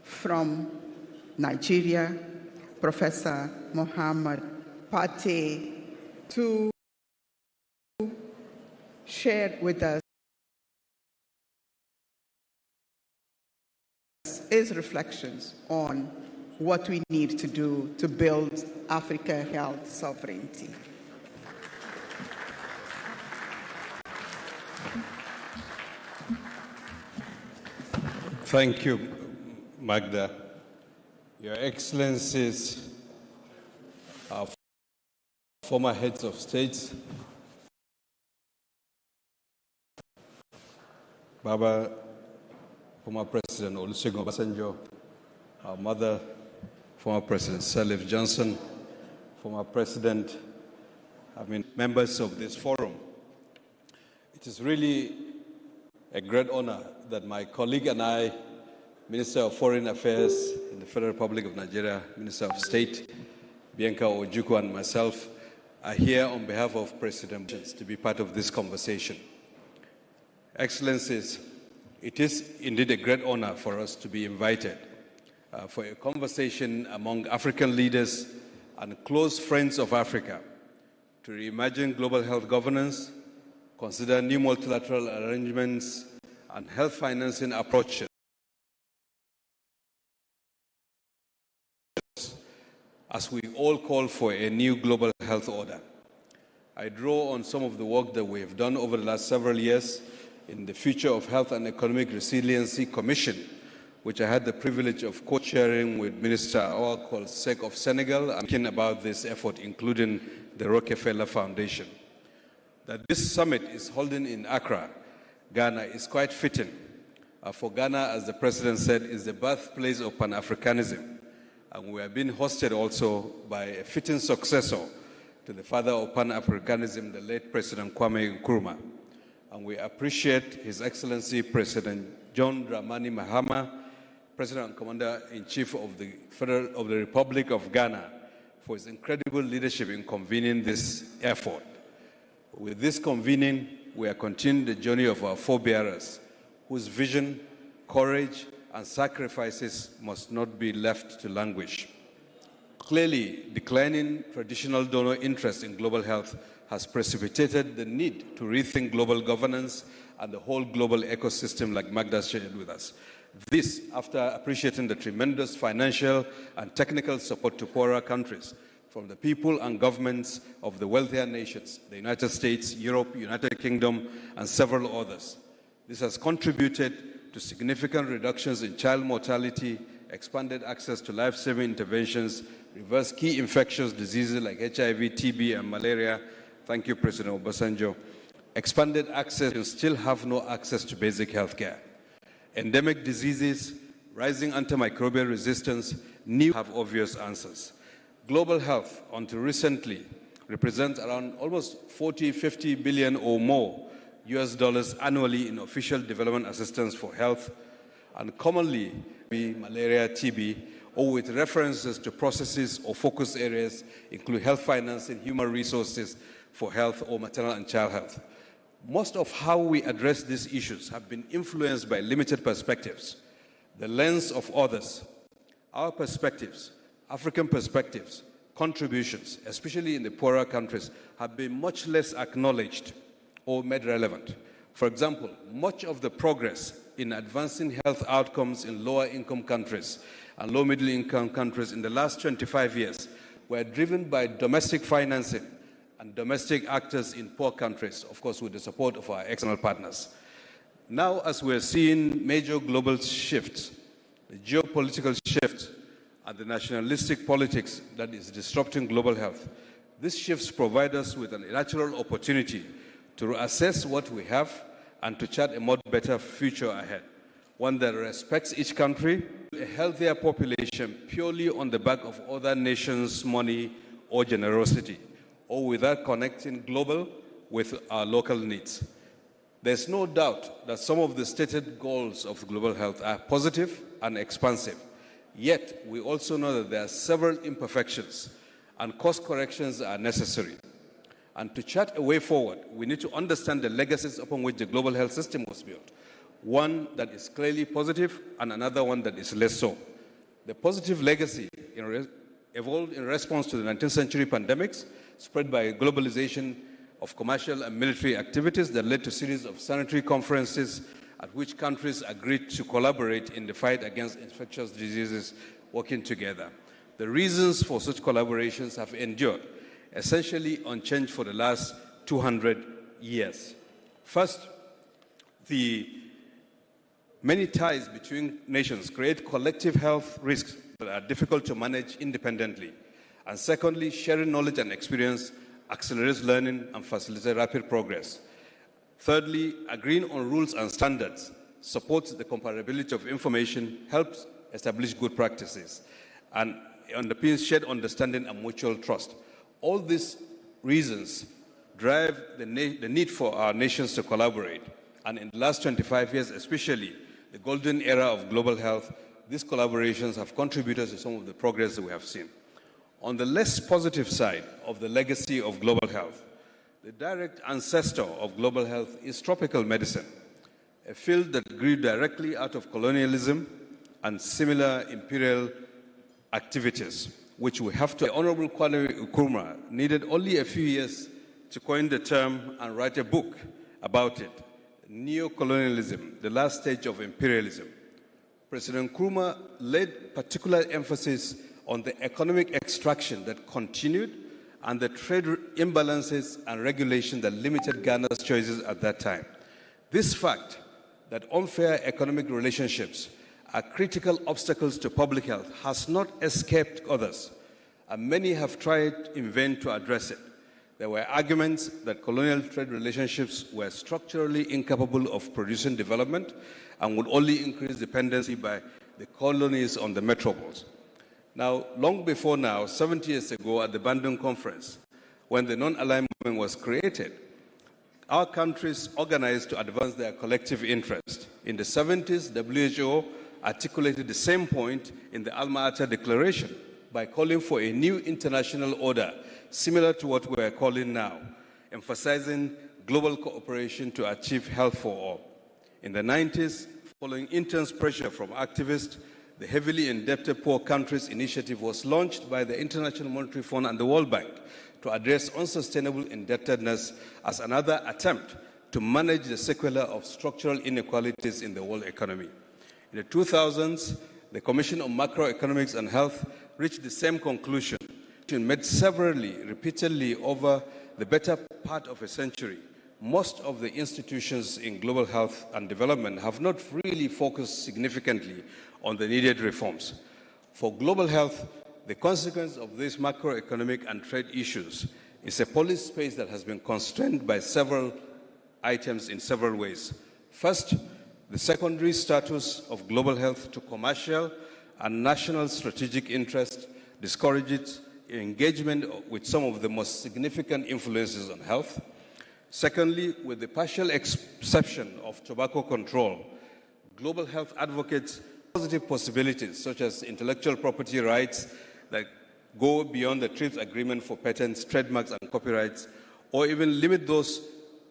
from Nigeria, Professor Mohammed Pate, to share with us his reflections on what we need to do to build Africa health sovereignty. Thank you, Magda. Your Excellencies, our former heads of states, Baba, former President Olusegun Obasanjo, our mother, former President Sirleaf Johnson, former President, members of this forum. It is really a great honor that my colleague and I, Minister of Foreign Affairs in the Federal Republic of Nigeria, Minister of State, Bianca Ojukwu, and myself are here on behalf of President to be part of this conversation. Excellencies, it is indeed a great honor for us to be invited for a conversation among African leaders and close friends of Africa to reimagine global health governance, consider new multilateral arrangements and health financing approaches as we all call for a new global health order. I draw on some of the work that we have done over the last several years in the Future of Health and Economic Resiliency Commission, which I had the privilege of co-chairing with Minister Olusegun of Senegal, and thinking about this effort, including the Rockefeller Foundation. That this summit is holding in Accra, Ghana, is quite fitting. For Ghana, as the President said, is the birthplace of Pan-Africanism, and we are being hosted also by a fitting successor to the father of Pan-Africanism, the late President Kwame Nkrumah. And we appreciate His Excellency President John Dramani Mahama, President and Commander-in-Chief of the Republic of Ghana, for his incredible leadership in convening this effort. With this convening, we are continuing the journey of our forebearers, whose vision, courage, and sacrifices must not be left to languish. Clearly, declining traditional donor interest in global health has precipitated the need to rethink global governance and the whole global ecosystem, like Magda shared with us. This, after appreciating the tremendous financial and technical support to poorer countries from the people and governments of the wealthier nations, the United States, Europe, United Kingdom, and several others. This has contributed to significant reductions in child mortality, expanded access to life-saving interventions, reversed key infectious diseases like HIV, TB, and malaria. Thank you, President Obasanjo. Expanded access and still have no access to basic health care. Endemic diseases, rising antimicrobial resistance, have obvious answers. Global health, until recently, represents around almost 50 billion or more US dollars annually in official development assistance for health, and commonly be malaria, TB, or with references to processes or focus areas include health financing, human resources for health, or maternal and child health. Most of how we address these issues have been influenced by limited perspectives, the lens of others. Our perspectives, African perspectives, contributions, especially in the poorer countries, have been much less acknowledged or made relevant. For example, much of the progress in advancing health outcomes in lower income countries and low middle income countries in the last 25 years were driven by domestic financing and domestic actors in poor countries, of course with the support of our external partners. Now, as we're seeing major global shifts, the geopolitical shift and the nationalistic politics that is disrupting global health, these shifts provide us with a natural opportunity to assess what we have and to chart a much better future ahead, one that respects each country, a healthier population purely on the back of other nations' money or generosity, or without connecting global with our local needs. There's no doubt that some of the stated goals of global health are positive and expansive. Yet, we also know that there are several imperfections and course corrections are necessary. And to chart a way forward, we need to understand the legacies upon which the global health system was built. One that is clearly positive and another one that is less so. The positive legacy evolved in response to the 19th century pandemics spread by globalization of commercial and military activities that led to a series of sanitary conferences at which countries agreed to collaborate in the fight against infectious diseases, working together. The reasons for such collaborations have endured, essentially unchanged for the last 200 years. First, the many ties between nations create collective health risks that are difficult to manage independently. And secondly, sharing knowledge and experience accelerates learning and facilitates rapid progress. Thirdly, agreeing on rules and standards supports the comparability of information, helps establish good practices. And underpins shared understanding and mutual trust. All these reasons drive the need for our nations to collaborate. And in the last 25 years, especially the golden era of global health, these collaborations have contributed to some of the progress that we have seen. On the less positive side of the legacy of global health, the direct ancestor of global health is tropical medicine, a field that grew directly out of colonialism and similar imperial activities, which we have to. The Honorable Kwame Nkrumah needed only a few years to coin the term and write a book about it, Neo-Colonialism, the last stage of imperialism. President Nkrumah laid particular emphasis on the economic extraction that continued and the trade imbalances and regulation that limited Ghana's choices at that time. This fact that unfair economic relationships are critical obstacles to public health has not escaped others, and many have tried in vain to address it. There were arguments that colonial trade relationships were structurally incapable of producing development and would only increase dependency by the colonies on the metropoles. Now, long before now, 70 years ago at the Bandung Conference, when the non-aligned movement was created, our countries organized to advance their collective interest. In the 70s, WHO articulated the same point in the Alma-Ata Declaration by calling for a new international order similar to what we are calling now, emphasizing global cooperation to achieve health for all. In the 90s, following intense pressure from activists, the Heavily Indebted Poor Countries Initiative was launched by the International Monetary Fund and the World Bank to address unsustainable indebtedness as another attempt to manage the sequelae of structural inequalities in the world economy. In the 2000s, the Commission on Macroeconomics and Health reached the same conclusion, made severally, repeatedly over the better part of a century. Most of the institutions in global health and development have not really focused significantly on the needed reforms. For global health, the consequence of these macroeconomic and trade issues is a policy space that has been constrained by several items in several ways. First, the secondary status of global health to commercial and national strategic interest discourages engagement with some of the most significant influences on health. Secondly, with the partial exception of tobacco control, global health advocates positive possibilities such as intellectual property rights that go beyond the TRIPS agreement for patents, trademarks, and copyrights, or even limit those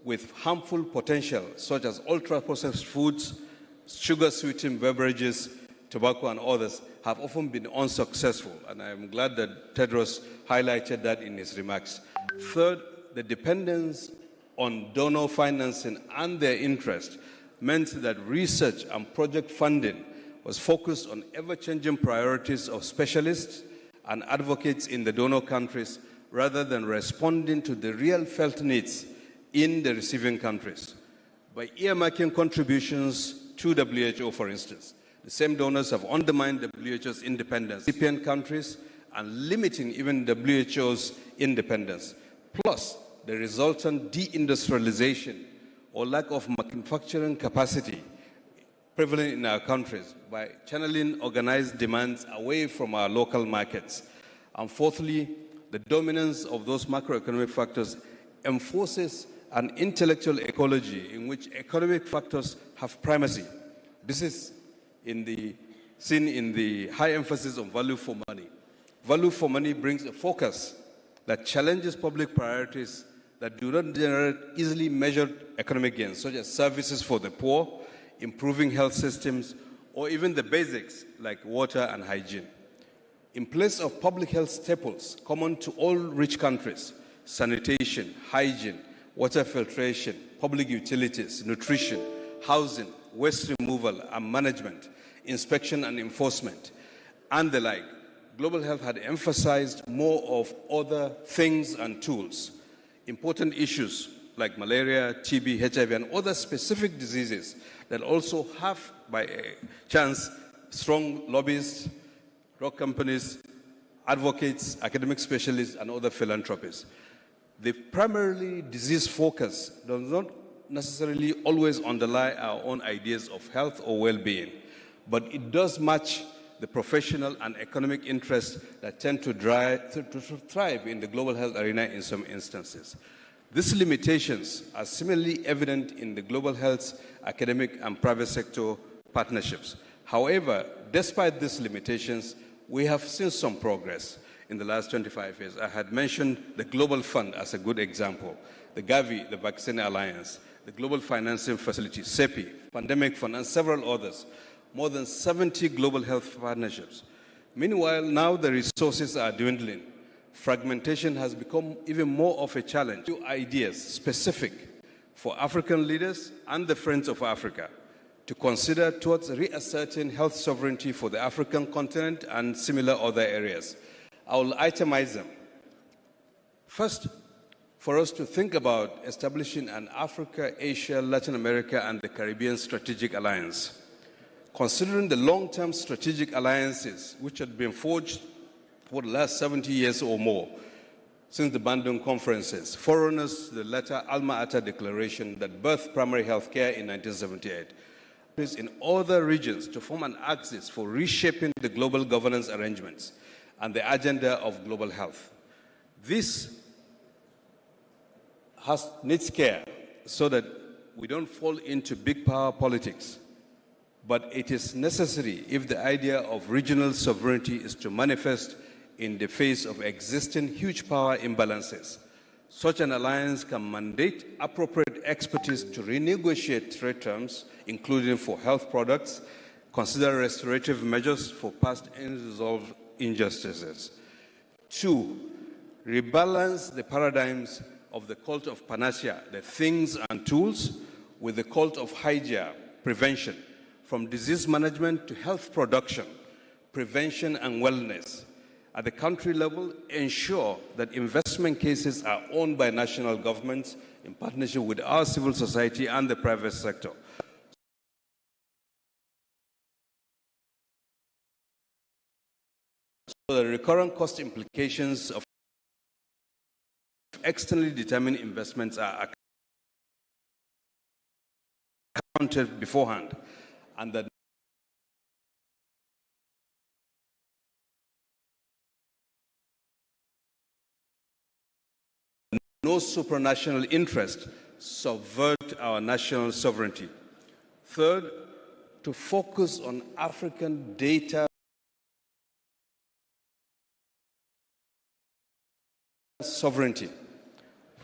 with harmful potential such as ultra-processed foods, sugar-sweetened beverages, tobacco, and others have often been unsuccessful, and I am glad that Tedros highlighted that in his remarks. Third, the dependence on donor financing and their interest meant that research and project funding was focused on ever-changing priorities of specialists and advocates in the donor countries rather than responding to the real felt needs in the receiving countries. By earmarking contributions to WHO, for instance, the same donors have undermined WHO's independence in recipient countries and limiting even WHO's independence. Plus, the resultant deindustrialization or lack of manufacturing capacity prevalent in our countries by channeling organized demands away from our local markets. And fourthly, the dominance of those macroeconomic factors enforces an intellectual ecology in which economic factors have primacy. This is seen in the high emphasis on value for money. Value for money brings a focus that challenges public priorities that do not generate easily measured economic gains, such as services for the poor, improving health systems, or even the basics like water and hygiene. In place of public health staples common to all rich countries, sanitation, hygiene, water filtration, public utilities, nutrition, housing, waste removal and management, inspection and enforcement, and the like, global health had emphasized more of other things and tools. Important issues like malaria, TB, HIV, and other specific diseases that also have, by chance, strong lobbyists, drug companies, advocates, academic specialists, and other philanthropists. The primarily disease focus does not necessarily always underlie our own ideas of health or well-being, but it does match the professional and economic interests that tend to thrive in the global health arena in some instances. These limitations are similarly evident in the global health, academic and private sector partnerships. However, despite these limitations, we have seen some progress in the last 25 years. I had mentioned the Global Fund as a good example, the Gavi, the Vaccine Alliance, the Global Financing Facility, CEPI, Pandemic Fund, and several others. More than 70 global health partnerships. Meanwhile, now the resources are dwindling. Fragmentation has become even more of a challenge. New ideas specific for African leaders and the Friends of Africa to consider towards reasserting health sovereignty for the African continent and similar other areas. I will itemize them. First, for us to think about establishing an Africa, Asia, Latin America, and the Caribbean Strategic Alliance. Considering the long-term strategic alliances which had been forged for the last 70 years or more, since the Bandung conferences, forerunners the latter Alma Ata Declaration that birthed primary health care in 1978, in other regions to form an axis for reshaping the global governance arrangements and the agenda of global health. This needs care so that we don't fall into big power politics. But it is necessary if the idea of regional sovereignty is to manifest in the face of existing huge power imbalances. Such an alliance can mandate appropriate expertise to renegotiate trade terms, including for health products, consider restorative measures for past unresolved injustices. 2, rebalance the paradigms of the cult of panacea, the things and tools, with the cult of hygiene, prevention, from disease management to health production, prevention and wellness. At the country level, ensure that investment cases are owned by national governments in partnership with our civil society and the private sector. So the recurrent cost implications of externally determined investments are accounted beforehand, and that no supranational interest subvert our national sovereignty. Third, to focus on African data sovereignty.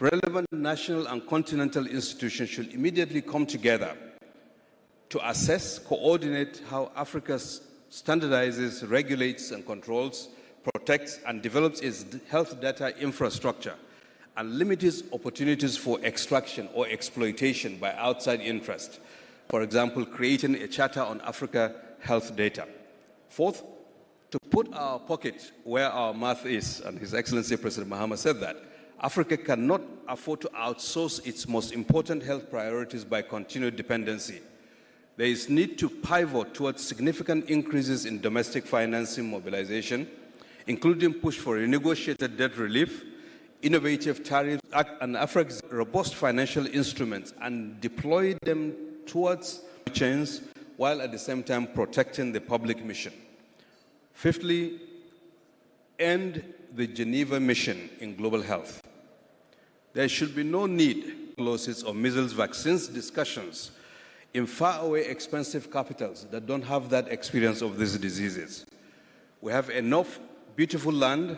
Relevant national and continental institutions should immediately come together to assess, coordinate how Africa standardizes, regulates and controls, protects and develops its health data infrastructure and limit its opportunities for extraction or exploitation by outside interest. For example, creating a charter on Africa health data. Fourth, to put our pocket where our mouth is, and His Excellency President Mahama said that, Africa cannot afford to outsource its most important health priorities by continued dependency. There is need to pivot towards significant increases in domestic financing mobilization, including push for renegotiated debt relief, innovative tariffs, and Africa's robust financial instruments, and deploy them towards chains while at the same time protecting the public mission. Fifthly, end the Geneva mission in global health. There should be no need for tuberculosis or measles vaccines discussions in faraway expensive capitals that don't have that experience of these diseases. We have enough beautiful land,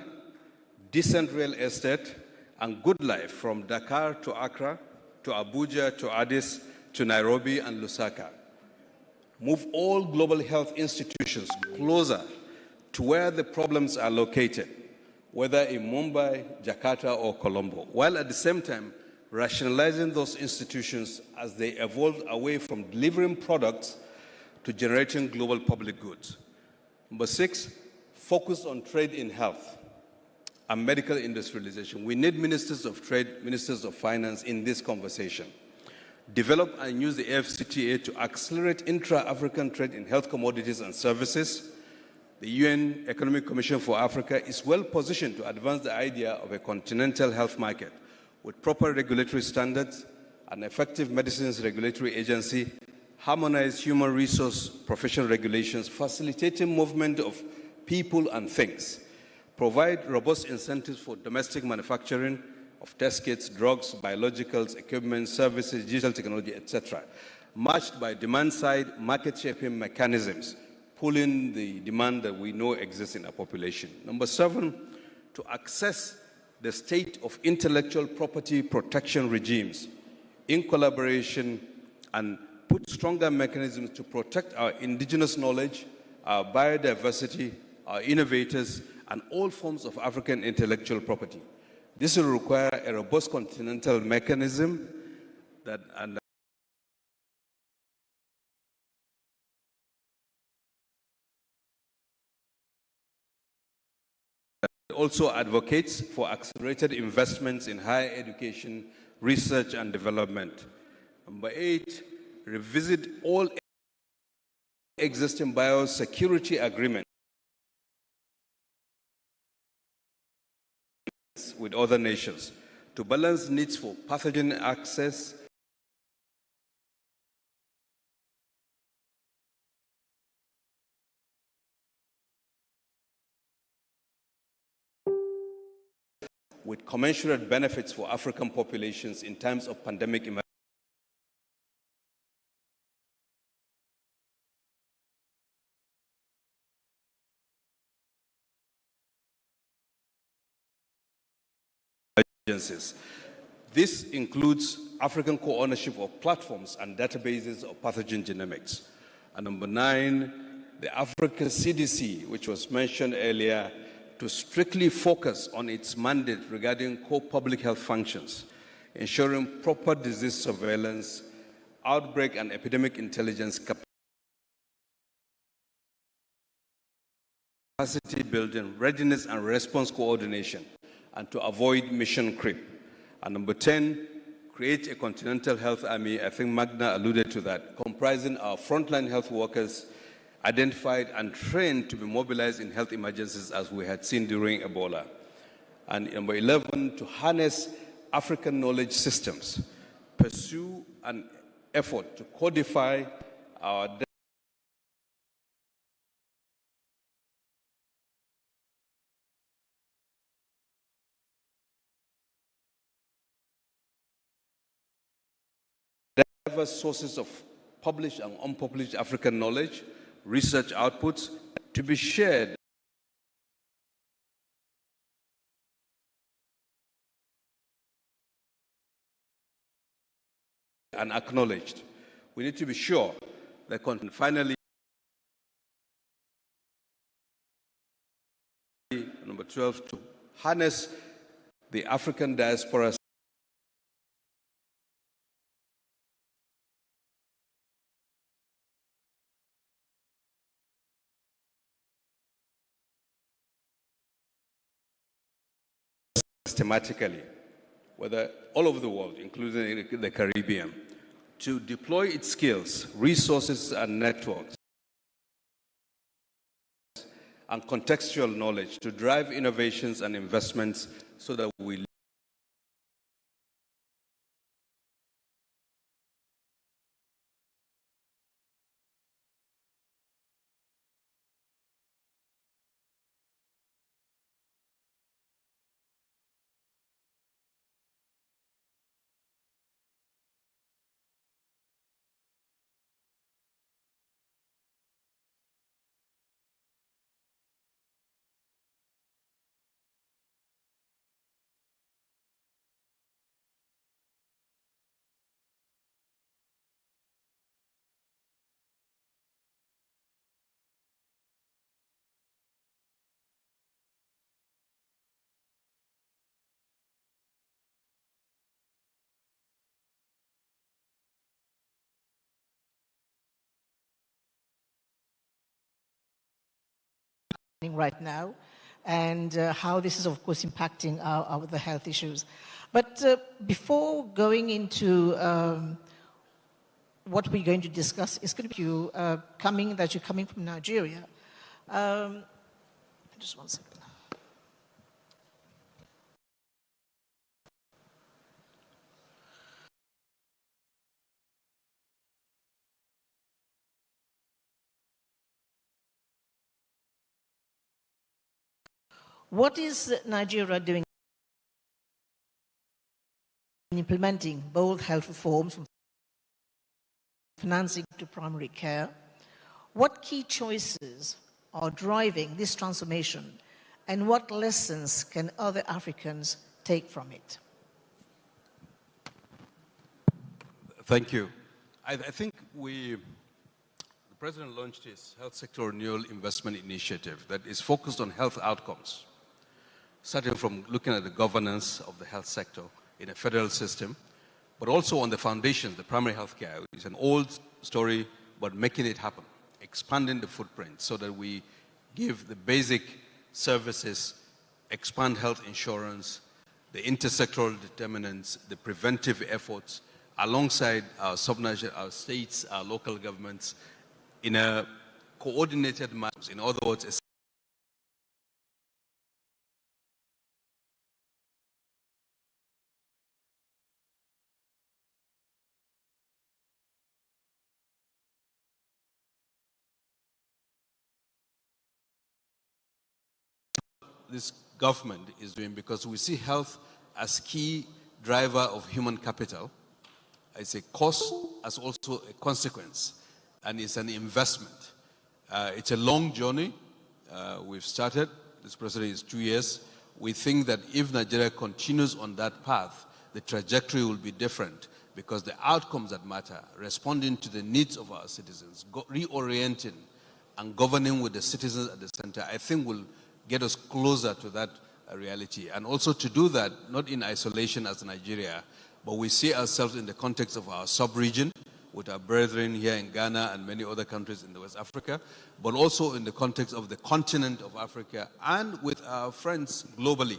decent real estate, and good life from Dakar to Accra, to Abuja, to Addis, to Nairobi and Lusaka. Move all global health institutions closer to where the problems are located, whether in Mumbai, Jakarta, or Colombo, while at the same time rationalizing those institutions as they evolve away from delivering products to generating global public goods. Number 6, focus on trade in health and medical industrialization. We need ministers of trade, ministers of finance in this conversation. Develop and use the AfCFTA to accelerate intra-African trade in health commodities and services. The UN Economic Commission for Africa is well positioned to advance the idea of a continental health market with proper regulatory standards, an effective medicines regulatory agency, harmonize human resource professional regulations, facilitating movement of people and things, provide robust incentives for domestic manufacturing of test kits, drugs, biologicals, equipment, services, digital technology, etc., matched by demand-side market-shaping mechanisms, pulling the demand that we know exists in our population. Number 7, to access the state of intellectual property protection regimes in collaboration and put stronger mechanisms to protect our indigenous knowledge, our biodiversity, our innovators, and all forms of African intellectual property. This will require a robust continental mechanism that also advocates for accelerated investments in higher education, research, and development. Number 8, revisit all existing biosecurity agreements with other nations to balance needs for pathogen access with commensurate benefits for African populations in times of pandemic emergencies. This includes African co-ownership of platforms and databases of pathogen genomics. And number 9, the Africa CDC, which was mentioned earlier, to strictly focus on its mandate regarding core public health functions, ensuring proper disease surveillance, outbreak and epidemic intelligence capacity building, readiness and response coordination, and to avoid mission creep. And number 10, create a continental health army. I think Magna alluded to that, comprising our frontline health workers, identified and trained to be mobilized in health emergencies as we had seen during Ebola. And number 11, to harness African knowledge systems, pursue an effort to codify our diverse sources of published and unpublished African knowledge, research outputs to be shared and acknowledged. We need to be sure that finally, number 12, to harness the African diaspora systematically, whether all over the world, including the Caribbean, to deploy its skills, resources, and networks, and contextual knowledge to drive innovations and investments so that we right now, and how this is, of course, impacting the health issues. But before going into what we're going to discuss, it's going to be you that you're coming from Nigeria. Just one second. What is Nigeria doing in implementing bold health reforms from financing to primary care? What key choices are driving this transformation, and what lessons can other Africans take from it? Thank you. I think the President launched his Health Sector Renewal Investment Initiative that is focused on health outcomes, starting from looking at the governance of the health sector in a federal system, but also on the foundations, the primary health care. It's an old story, but making it happen, expanding the footprint so that we give the basic services, expand health insurance, the intersectoral determinants, the preventive efforts, alongside our subnational, our states, our local governments, in a coordinated manner. In other words, this government is doing, because we see health as key driver of human capital. It's a cost as also a consequence, and it's an investment. It's a long journey. We've started. This president is 2 years. We think that if Nigeria continues on that path, the trajectory will be different, because the outcomes that matter, responding to the needs of our citizens, reorienting and governing with the citizens at the center, I think will get us closer to that reality. And also to do that, not in isolation as Nigeria, but we see ourselves in the context of our sub-region, with our brethren here in Ghana and many other countries in the West Africa, but also in the context of the continent of Africa and with our friends globally,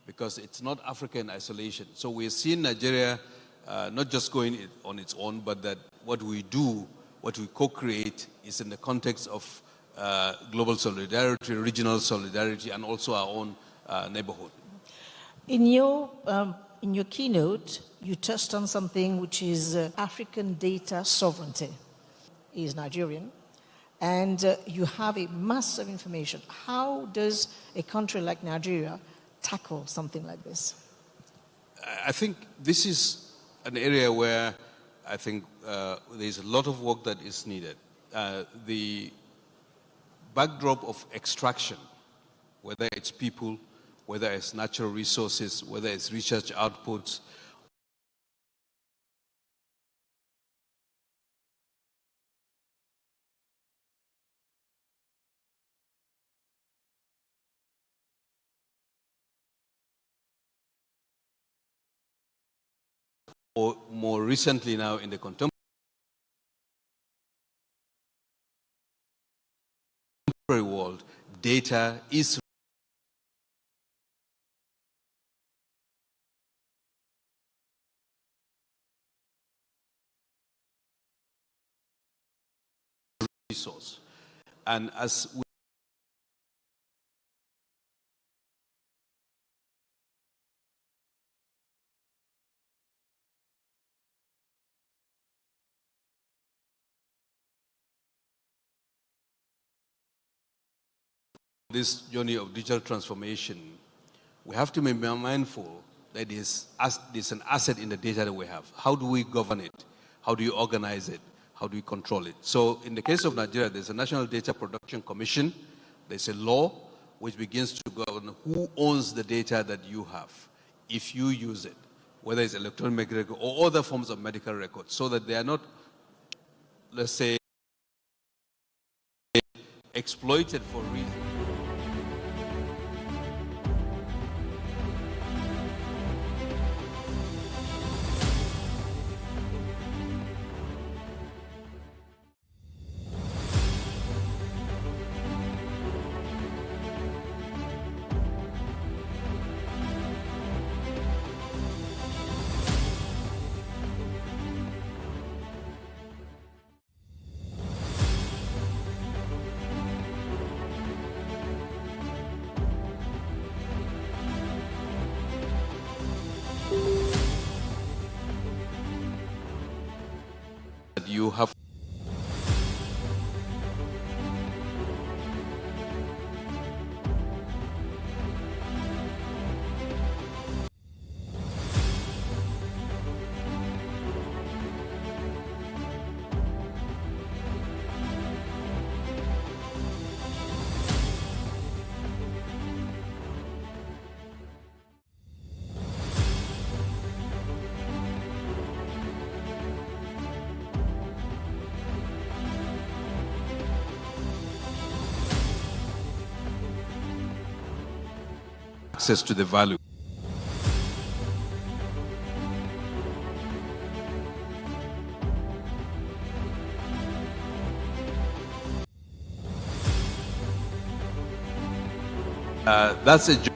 because it's not Africa in isolation. So we're seeing Nigeria not just going on its own, but that what we do, what we co-create, is in the context of global solidarity, regional solidarity, and also our own neighborhood. In your keynote, you touched on something which is African data sovereignty. Is Nigerian, and you have a mass of information. How does a country like Nigeria tackle something like this? I think this is an area where I think there's a lot of work that is needed. The backdrop of extraction, whether it's people, whether it's natural resources, whether it's research outputs, or more recently now in the contemporary world, data is resource. And as we this journey of digital transformation, we have to be mindful that there's an asset in the data that we have. How do we govern it? How do you organize it? How do we control it? So in the case of Nigeria, there's a National Data Protection Commission. There's a law which begins to govern who owns the data that you have, if you use it, whether it's electronic record or other forms of medical records, so that they are not, let's say, exploited for reasons. You have access to the value. That's a